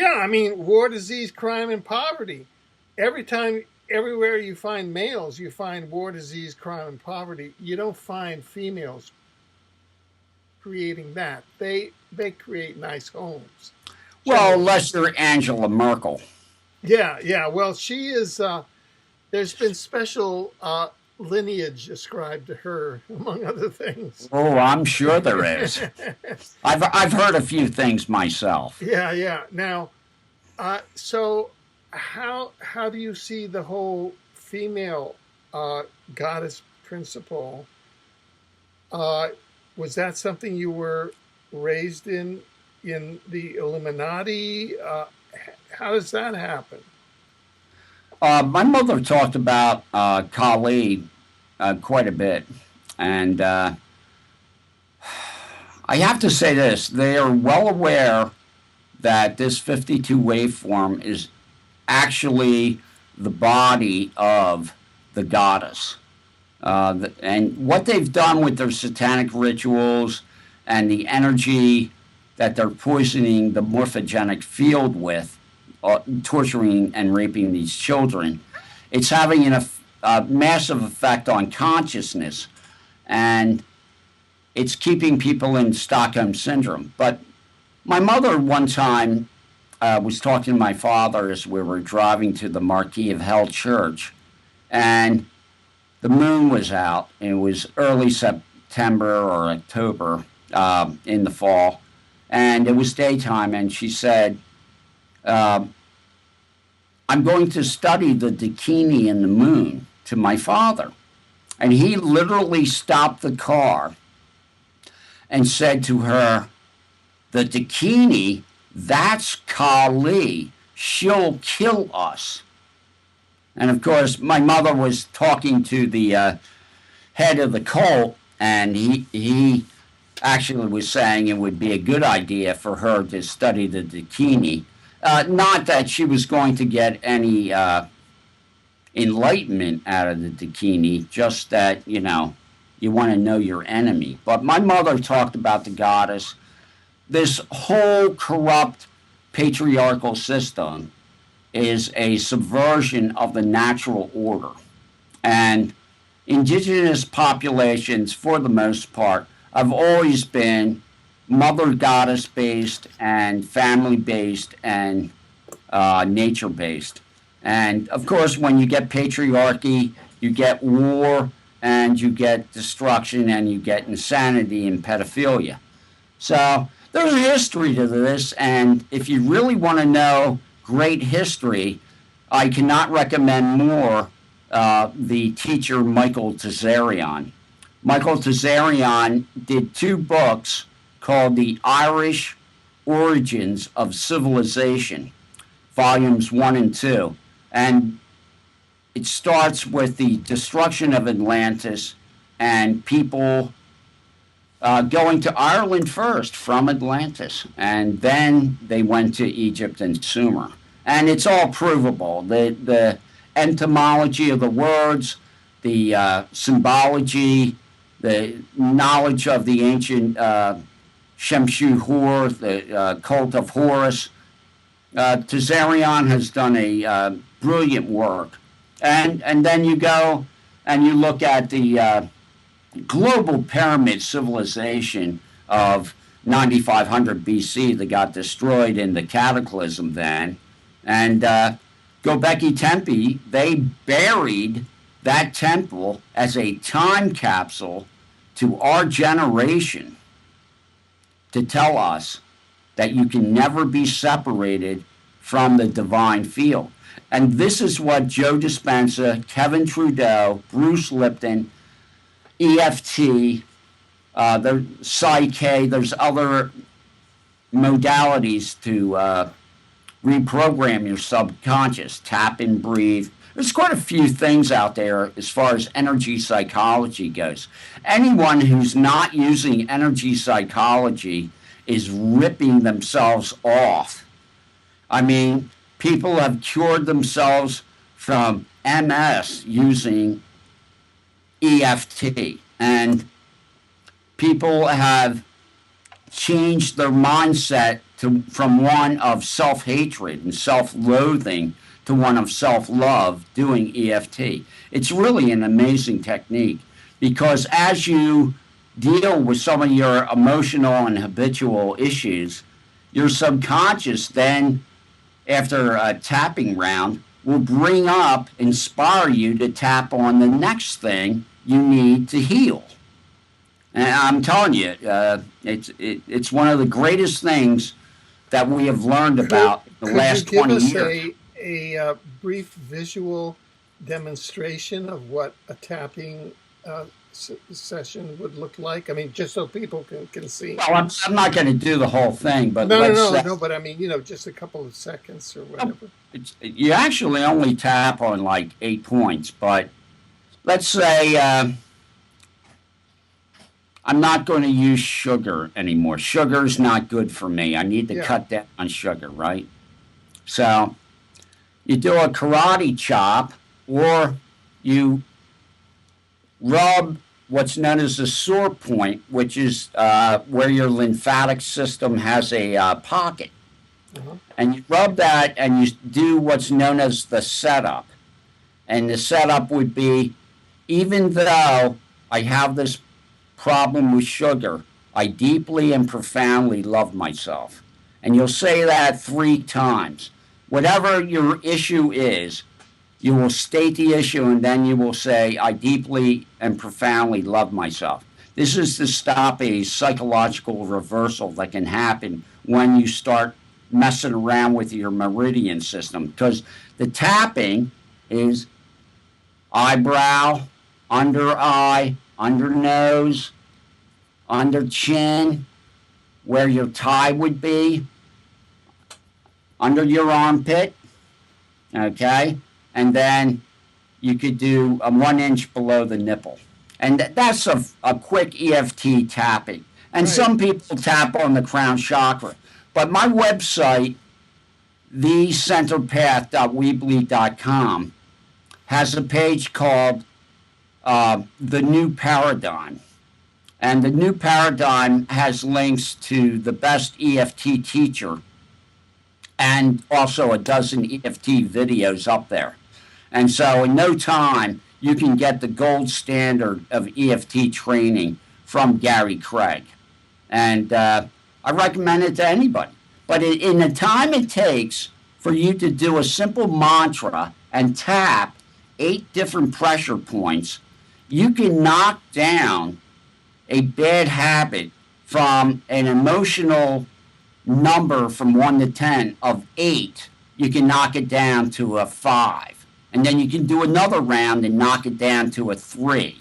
I mean, war, disease, crime, and poverty. Everywhere you find males, you find war, disease, crime, and poverty. You don't find females creating that. They create nice homes. Well, Generally. unless you're Angela Merkel. Yeah, yeah. Well, she is. There's been special lineage ascribed to her, among other things. Oh, I'm sure there is. I've heard a few things myself. Yeah, yeah. Now, so how do you see the whole female goddess principle? Was that something you were raised in the Illuminati? How does that happen? My mother talked about Kali quite a bit, and I have to say this: they are well aware that this 52 waveform is actually the body of the goddess. And what they've done with their satanic rituals and the energy that they're poisoning the morphogenic field with, torturing and raping these children, it's having a massive effect on consciousness, and it's keeping people in Stockholm syndrome. But my mother one time was talking to my father as we were driving to the Marquis of Hell Church, and the moon was out. It was early September or October in the fall, and it was daytime, and she said, I'm going to study the Dakini and the moon to my father. And he literally stopped the car and said to her, the Dakini, that's Kali. She'll kill us. And of course, my mother was talking to the head of the cult, and he actually was saying it would be a good idea for her to study the Dakini. Not that she was going to get any enlightenment out of the Dakini, just that, you want to know your enemy. But my mother talked about the goddess. This whole corrupt patriarchal system is a subversion of the natural order. And indigenous populations, for the most part, have always been mother goddess based and family based and nature based. And of course, when you get patriarchy, you get war and you get destruction and you get insanity and pedophilia. So there's a history to this, and if you really want to know great history, I cannot recommend more the teacher Michael Tazarian. Michael Tazarian did 2 books called The Irish Origins of Civilization, volumes 1 and 2. And it starts with the destruction of Atlantis and people going to Ireland first from Atlantis. And then they went to Egypt and Sumer. And it's all provable. The etymology of the words, the symbology, the knowledge of the ancient Shemshu Hor, the cult of Horus. Tazarian has done a brilliant work. And then you go and you look at the global pyramid civilization of 9500 BC that got destroyed in the cataclysm then. And Göbekli Tepe, they buried that temple as a time capsule to our generation to tell us that you can never be separated from the divine field. And this is what Joe Dispenza, Kevin Trudeau, Bruce Lipton, EFT, There's Psyche. There's other modalities to reprogram your subconscious. Tap and breathe. There's quite a few things out there as far as energy psychology goes. Anyone who's not using energy psychology is ripping themselves off. I mean, people have cured themselves from MS using EFT, and people have changed their mindset from one of self-hatred and self-loathing to one of self-love doing EFT. It's really an amazing technique because as you deal with some of your emotional and habitual issues, your subconscious then, after a tapping round, will bring up, inspire you to tap on the next thing you need to heal. And I'm telling you, it's one of the greatest things that we have learned about the last 20 years. Could you give us a brief visual demonstration of what a tapping session would look like? I mean, just so people can see. Well, I'm not going to do the whole thing, but no. But I mean, just a couple of seconds or whatever. You actually only tap on like 8 points, but let's say I'm not going to use sugar anymore. Sugar's not good for me. I need to cut down on sugar, right? So you do a karate chop, or you rub what's known as a sore point, which is where your lymphatic system has a pocket. And you rub that and you do what's known as the setup. And the setup would be, even though I have this problem with sugar, I deeply and profoundly love myself. And you'll say that 3 times. Whatever your issue is, you will state the issue and then you will say, I deeply and profoundly love myself. This is to stop a psychological reversal that can happen when you start messing around with your meridian system. Because the tapping is eyebrow, under eye, under nose, under chin, where your tie would be, under your armpit, okay? And then you could do 1 inch below the nipple. And that's a quick EFT tapping. And some people tap on the crown chakra. But my website, thecenterpath.weebly.com, has a page called The New Paradigm. And the New Paradigm has links to the best EFT teacher and also a dozen EFT videos up there. And so in no time, you can get the gold standard of EFT training from Gary Craig. And I recommend it to anybody. But in the time it takes for you to do a simple mantra and tap 8 different pressure points, you can knock down a bad habit from an emotional number from 1 to 10 of 8. You can knock it down to a 5. And then you can do another round and knock it down to a 3.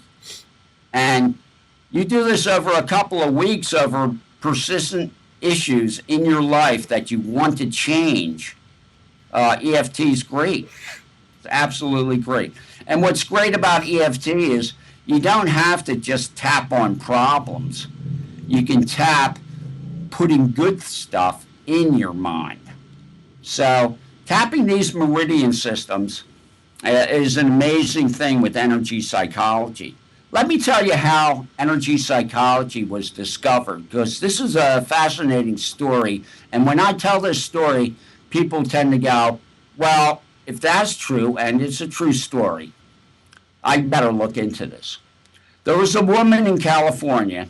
And you do this over a couple of weeks over persistent issues in your life that you want to change. EFT is great. It's absolutely great. And what's great about EFT is you don't have to just tap on problems. You can tap putting good stuff in your mind. So tapping these meridian systems is an amazing thing with energy psychology. Let me tell you how energy psychology was discovered, because this is a fascinating story. And when I tell this story, people tend to go, well, if that's true, and it's a true story, I better look into this. There was a woman in California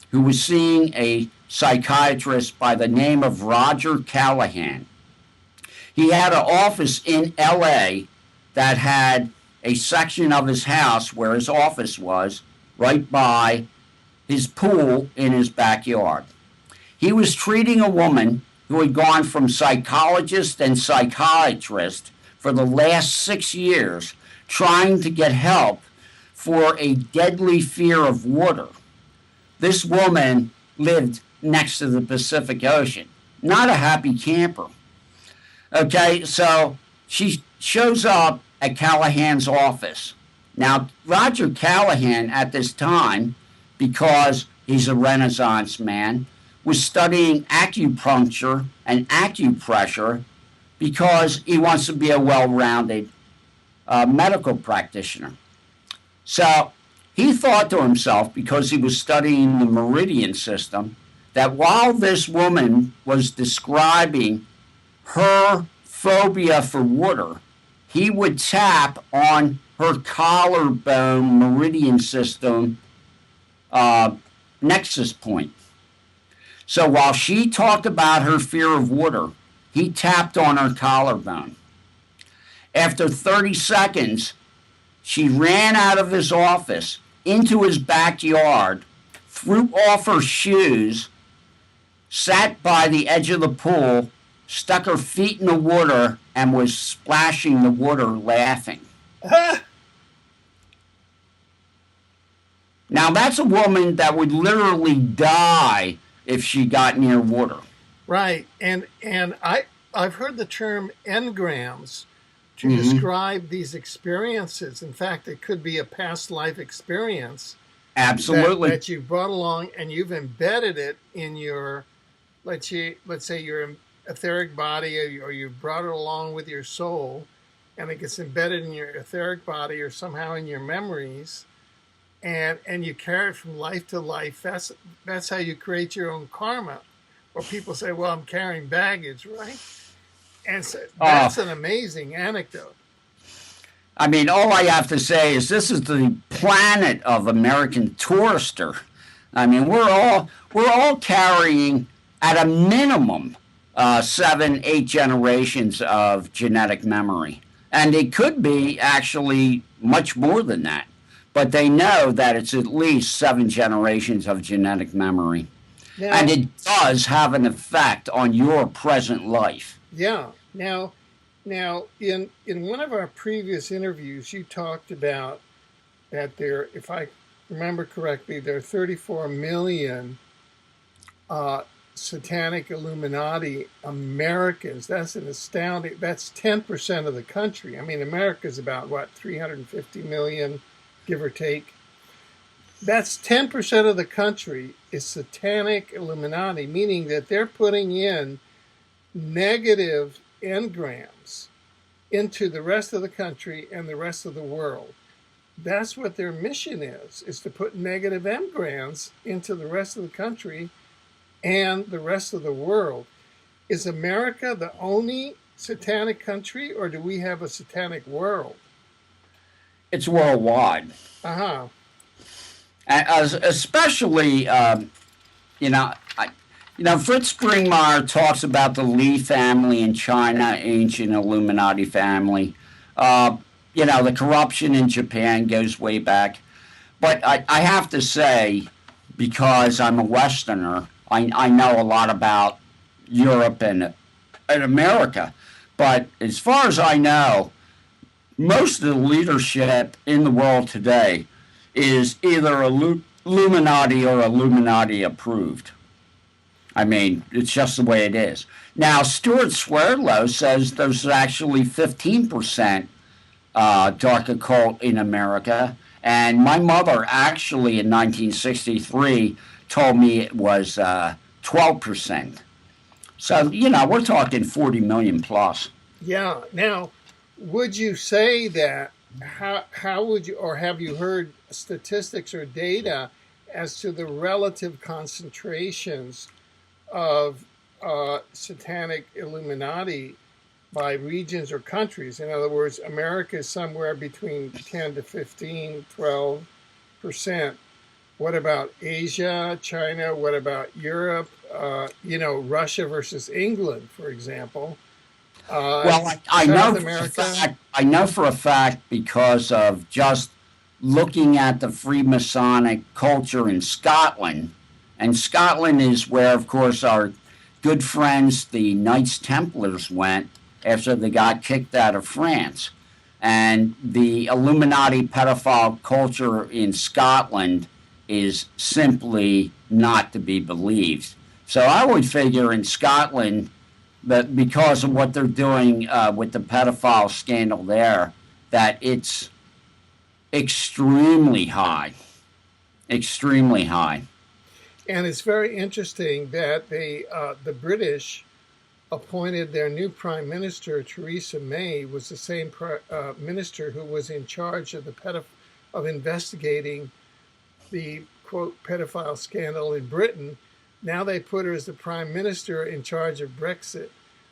who was seeing a psychiatrist by the name of Roger Callahan. He had an office in LA that had a section of his house where his office was right by his pool in his backyard. He was treating a woman who had gone from psychologist and psychiatrist for the last 6 years, trying to get help for a deadly fear of water. this woman lived next to the Pacific Ocean. Not a happy camper. Okay, so she shows up at Callahan's office. Now, Roger Callahan at this time, because he's a Renaissance man, was studying acupuncture and acupressure because he wants to be a well-rounded medical practitioner. So he thought to himself, because he was studying the meridian system, that while this woman was describing her phobia for water, he would tap on her collarbone meridian system nexus point. So while she talked about her fear of water, he tapped on her collarbone. After 30 seconds, she ran out of his office into his backyard, threw off her shoes, sat by the edge of the pool, stuck her feet in the water, and was splashing the water laughing. Now, that's a woman that would literally die if she got near water. Right. And I've heard the term engrams to describe these experiences. In fact, it could be a past life experience. Absolutely. That you've brought along, and you've embedded it in your, let's say your etheric body, or you brought it along with your soul, and it gets embedded in your etheric body or somehow in your memories, and you carry it from life to life. That's how you create your own karma. Or people say, well, I'm carrying baggage, right? And so that's an amazing anecdote. I mean, all I have to say is this is the planet of American tourister. I mean, we're all carrying at a minimum 7, 8 generations of genetic memory, and it could be actually much more than that. But they know that it's at least 7 generations of genetic memory, and it does have an effect on your present life. Yeah. Now, in one of our previous interviews, you talked about that there, if I remember correctly, there are 34 million satanic Illuminati Americans. That's an astounding. That's 10% of the country. I mean, America's about 350 million, give or take. That's 10% of the country is satanic Illuminati, meaning that they're putting in negative engrams into the rest of the country and the rest of the world. That's what their mission is to put negative engrams into the rest of the country and the rest of the world. Is America the only satanic country, or do we have a satanic world? It's worldwide. Uh-huh. Especially, Fritz Springmeier talks about the Li family in China, ancient Illuminati family. The corruption in Japan goes way back. But I have to say, because I'm a Westerner, I know a lot about Europe and America. But as far as I know, most of the leadership in the world today is either Illuminati or Illuminati approved. I mean, it's just the way it is. Now, Stuart Swerdlow says there's actually 15% dark occult in America. And my mother actually in 1963 told me it was 12%. So, we're talking 40 million plus. Yeah. Now, would you say that, how would you, or have you heard statistics or data as to the relative concentrations of satanic Illuminati by regions or countries? In other words, America is somewhere between 10 to 15, 12%. What about Asia, China? What about Europe? Russia versus England, for example. Well, I know for a fact because of just looking at the Freemasonic culture in Scotland. And Scotland is where, of course, our good friends, the Knights Templars, went after they got kicked out of France. And the Illuminati pedophile culture in Scotland is simply not to be believed. So I would figure in Scotland that because of what they're doing with the pedophile scandal there, that it's extremely high, extremely high. And it's very interesting that the British appointed their new prime minister, Theresa May, was the same minister who was in charge of of investigating the quote pedophile scandal in Britain. Now they put her as the prime minister in charge of Brexit.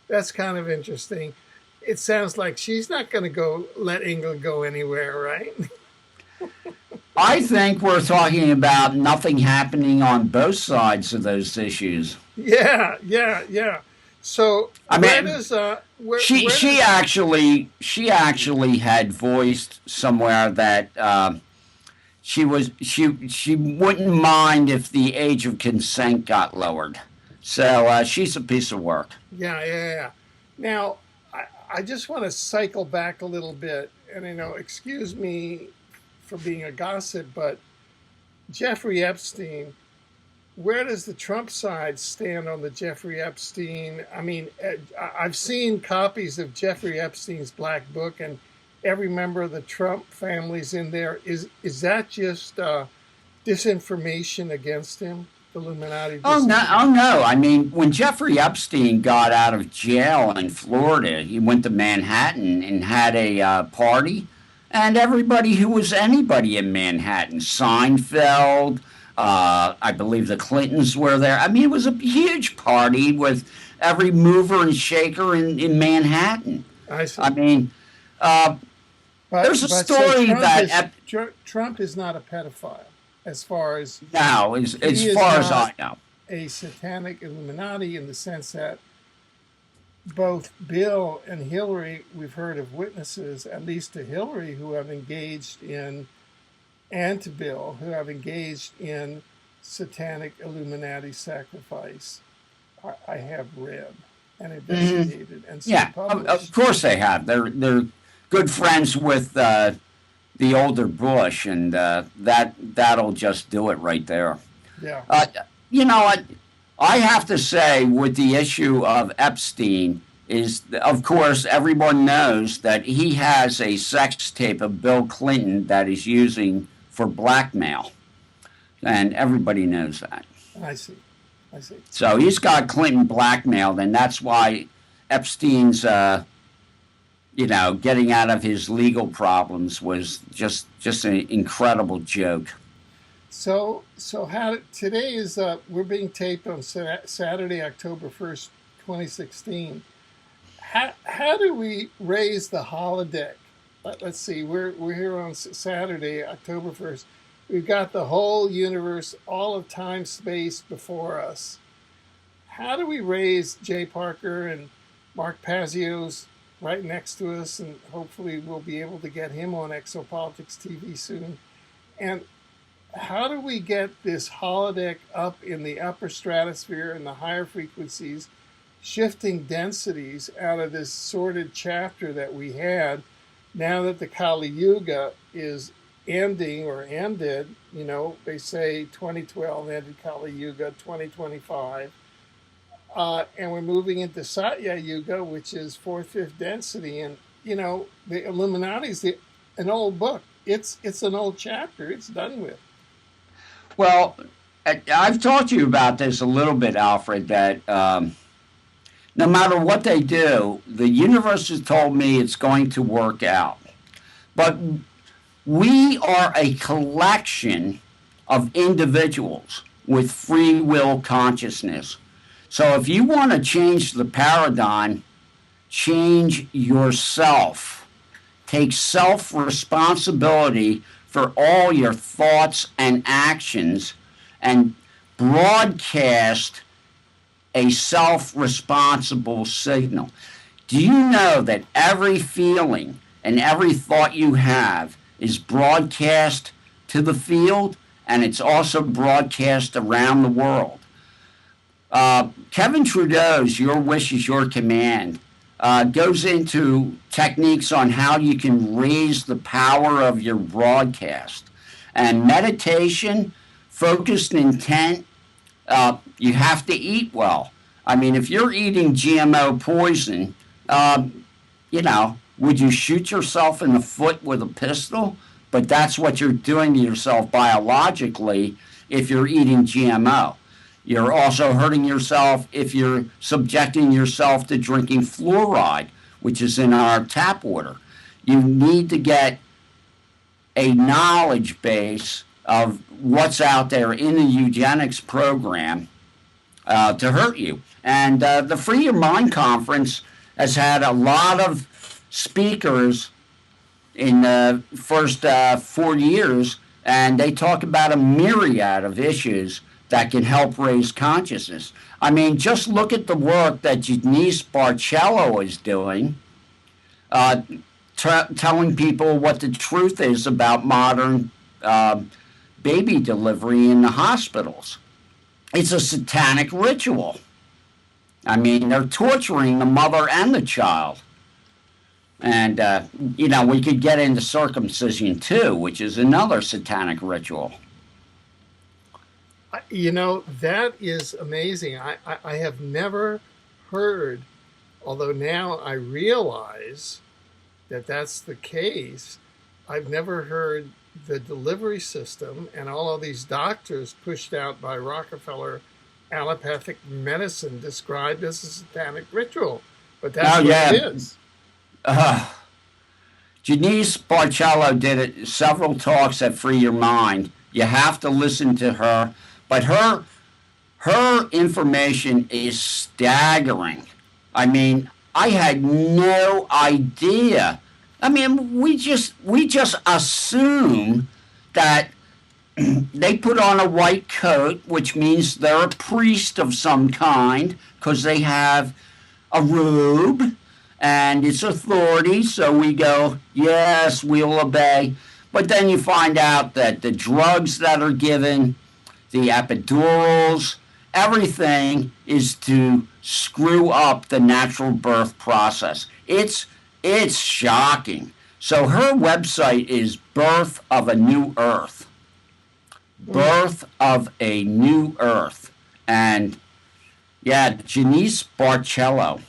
That's kind of interesting. It sounds like she's not going to let England go anywhere, right? I think we're talking about nothing happening on both sides of those issues. Yeah. So I where mean, does she actually had voiced somewhere that she wouldn't mind if the age of consent got lowered. So she's a piece of work. Yeah. Now, I just want to cycle back a little bit, and excuse me for being a gossip, but Jeffrey Epstein, where does the Trump side stand on the Jeffrey Epstein? I mean, I've seen copies of Jeffrey Epstein's Black Book, and every member of the Trump family's in there. Is that just disinformation against him? Illuminati. Oh no! Oh no! I mean, when Jeffrey Epstein got out of jail in Florida, he went to Manhattan and had a party, and everybody who was anybody in Manhattan, Seinfeld, I believe the Clintons were there. I mean, it was a huge party with every mover and shaker in Manhattan. I see. I mean, there's a story that Trump is not a pedophile. As far as now, as far as I know, a satanic Illuminati in the sense that both Bill and Hillary, we've heard of witnesses, at least to Hillary, who have engaged in, and to Bill, who have engaged in satanic Illuminati sacrifice. I have read and investigated and published. Of course they have. They're good friends with the older Bush, and that'll just do it right there. Yeah. I have to say, with the issue of Epstein, is of course everyone knows that he has a sex tape of Bill Clinton that he's using for blackmail, and everybody knows that. I see. So he's got Clinton blackmailed, and that's why Epstein's getting out of his legal problems was just an incredible joke. So how today is we're being taped on Saturday, October 1st, 2016. How do we raise the holodeck? Let's see. We're here on Saturday, October 1st. We've got the whole universe, all of time, space before us. How do we raise Jay Parker and Mark Pazio's right next to us, and hopefully we'll be able to get him on Exopolitics TV soon? And how do we get this holodeck up in the upper stratosphere and the higher frequencies, shifting densities out of this sordid chapter that we had now that the Kali Yuga is ending or ended? They say 2012 ended Kali Yuga, 2025. And we're moving into Satya Yuga, which is 4/5 density. And, the Illuminati's an old book. It's an old chapter. It's done with. Well, I've talked to you about this a little bit, Alfred, that no matter what they do, the universe has told me it's going to work out. But we are a collection of individuals with free will consciousness. So if you want to change the paradigm, change yourself. Take self-responsibility for all your thoughts and actions and broadcast a self-responsible signal. Do you know that every feeling and every thought you have is broadcast to the field, and it's also broadcast around the world? Kevin Trudeau's Your Wish is Your Command goes into techniques on how you can raise the power of your broadcast. And meditation, focused intent, you have to eat well. I mean, if you're eating GMO poison, would you shoot yourself in the foot with a pistol? But that's what you're doing to yourself biologically if you're eating GMO. You're also hurting yourself if you're subjecting yourself to drinking fluoride, which is in our tap water. You need to get a knowledge base of what's out there in the eugenics program to hurt you. And the Free Your Mind Conference has had a lot of speakers in the first 4 years, and they talk about a myriad of issues that can help raise consciousness. I mean, just look at the work that Janice Barcello is doing, telling people what the truth is about modern baby delivery in the hospitals. It's a satanic ritual. I mean, they're torturing the mother and the child. And, we could get into circumcision too, which is another satanic ritual. That is amazing. I have never heard, although now I realize that that's the case, I've never heard the delivery system and all of these doctors pushed out by Rockefeller allopathic medicine described as a satanic ritual. But that's what it is. Janice Barcello did several talks at Free Your Mind. You have to listen to her. But her information is staggering. I mean, I had no idea. I mean, we just assume that they put on a white coat, which means they're a priest of some kind, because they have a robe and it's authority. So we go, yes, we'll obey. But then you find out that the drugs that are given, the epidurals, everything is to screw up the natural birth process. It's shocking. So her website is Birth of a New Earth. Birth of a New Earth. And yeah, Janice Barcello.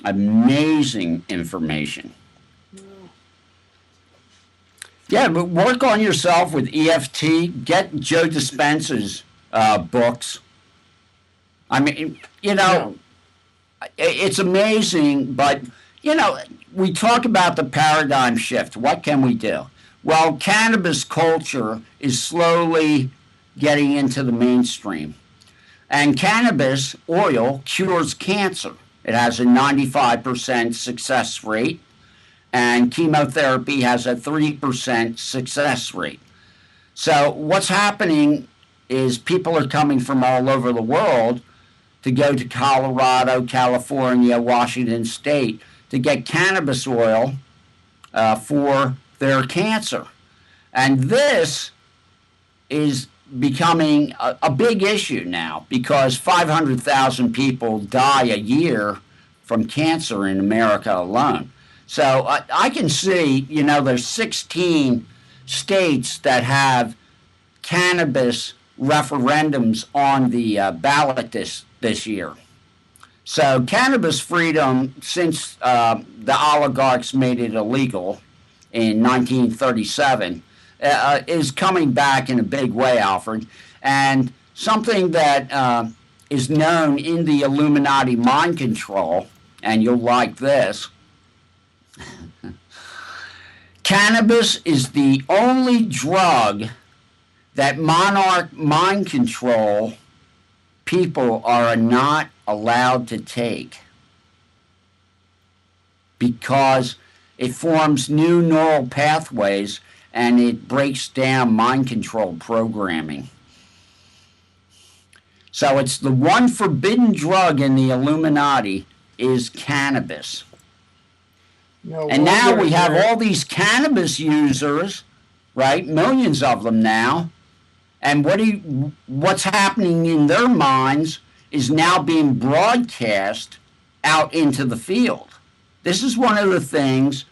Amazing information. Yeah, but work on yourself with EFT. Get Joe Dispenza's books. I mean, it's amazing, but, we talk about the paradigm shift. What can we do? Well, cannabis culture is slowly getting into the mainstream. And cannabis oil cures cancer. It has a 95% success rate, and chemotherapy has a 3% success rate. So what's happening is people are coming from all over the world to go to Colorado, California, Washington State to get cannabis oil for their cancer. And this is becoming a big issue now because 500,000 people die a year from cancer in America alone. So I can see, there's 16 states that have cannabis referendums on the ballot this year. So cannabis freedom, since the oligarchs made it illegal in 1937, is coming back in a big way, Alfred. And something that is known in the Illuminati mind control, and you'll like this, cannabis is the only drug that Monarch mind control people are not allowed to take because it forms new neural pathways and it breaks down mind control programming. So it's the one forbidden drug in the Illuminati is cannabis. And now we have all these cannabis users, right? Millions of them now. And what's happening in their minds is now being broadcast out into the field. This is one of the things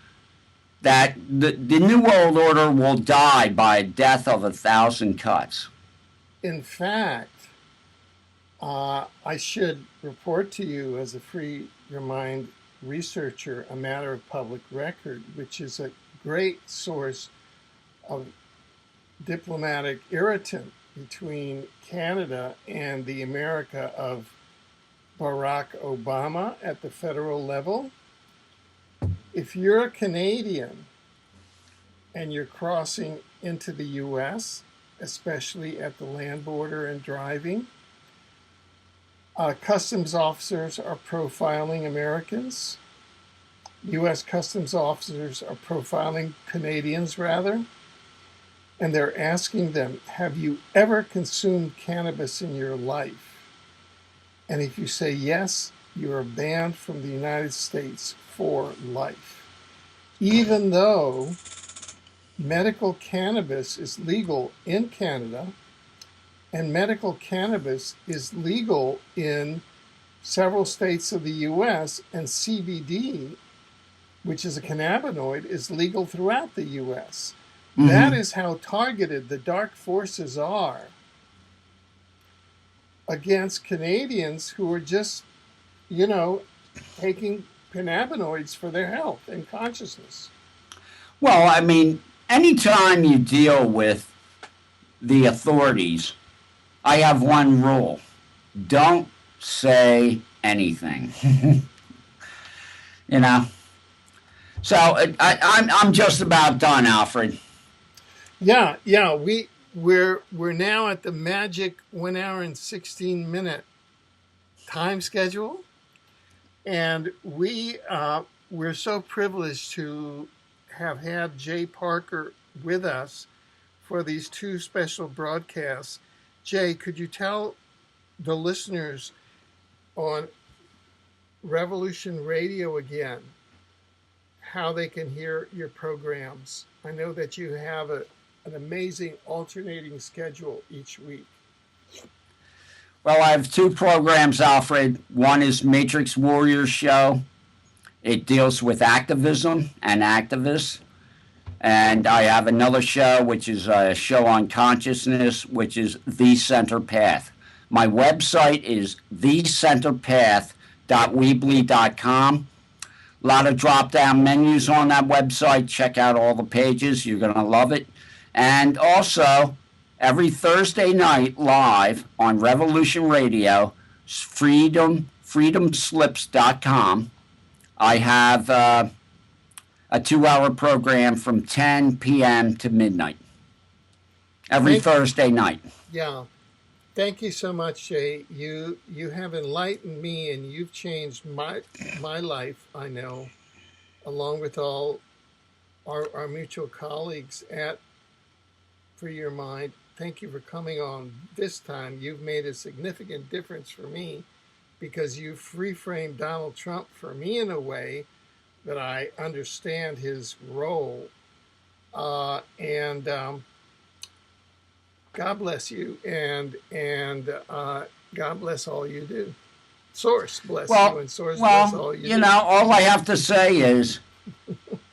that the New World Order will die by a death of 1,000 cuts. in fact, I should report to you as a free your mind researcher a matter of public record, which is a great source of diplomatic irritant between Canada and the America of Barack Obama at the federal level. If you're a Canadian and you're crossing into the US, especially at the land border and driving, customs officers are profiling Americans. US customs officers are profiling Canadians, rather. And they're asking them, have you ever consumed cannabis in your life? And if you say yes, you are banned from the United States for life. Even though medical cannabis is legal in Canada, and medical cannabis is legal in several states of the US, and CBD, which is a cannabinoid, is legal throughout the US. Mm-hmm. That is how targeted the dark forces are against Canadians who are just, taking cannabinoids for their health and consciousness. Well, I mean, anytime you deal with the authorities, I have one rule. Don't say anything. So I'm just about done, Alfred. Yeah. We're now at the magic 1 hour and 16-minute time schedule, and we're so privileged to have had Jay Parker with us for these two special broadcasts. Jay, could you tell the listeners on Revolution Radio again how they can hear your programs? I know that you have an amazing alternating schedule each week. Well, I have two programs, Alfred. One is Matrix Warriors Show. It deals with activism and activists. And I have another show, which is a show on consciousness, which is The Center Path. My website is thecenterpath.weebly.com. A lot of drop-down menus on that website. Check out all the pages. You're going to love it. And also, every Thursday night live on Revolution Radio, freedomslips.com, I have a 2-hour program from 10 p.m. to midnight every Thursday night. Yeah. Thank you so much, Jay. You have enlightened me, and you've changed my life, I know, along with all our mutual colleagues at Free Your Mind. Thank you for coming on this time. You've made a significant difference for me because you reframed Donald Trump for me in a way that I understand his role. And God bless you, and God bless all you do. Source bless you, and Source bless all you do. All I have to say is,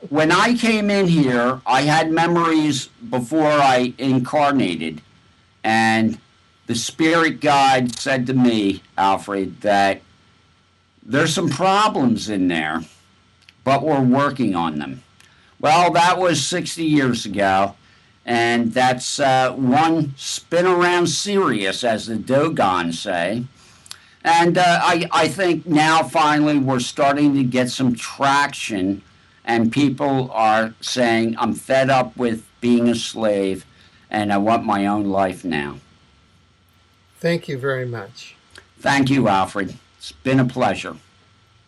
when I came in here, I had memories before I incarnated, and the spirit guide said to me, Alfred, that there's some problems in there, but we're working on them. Well, that was 60 years ago. And that's one spin around Sirius, as the Dogons say. And I think now finally we're starting to get some traction, and people are saying, I'm fed up with being a slave, and I want my own life now. Thank you very much. Thank you, Alfred. It's been a pleasure.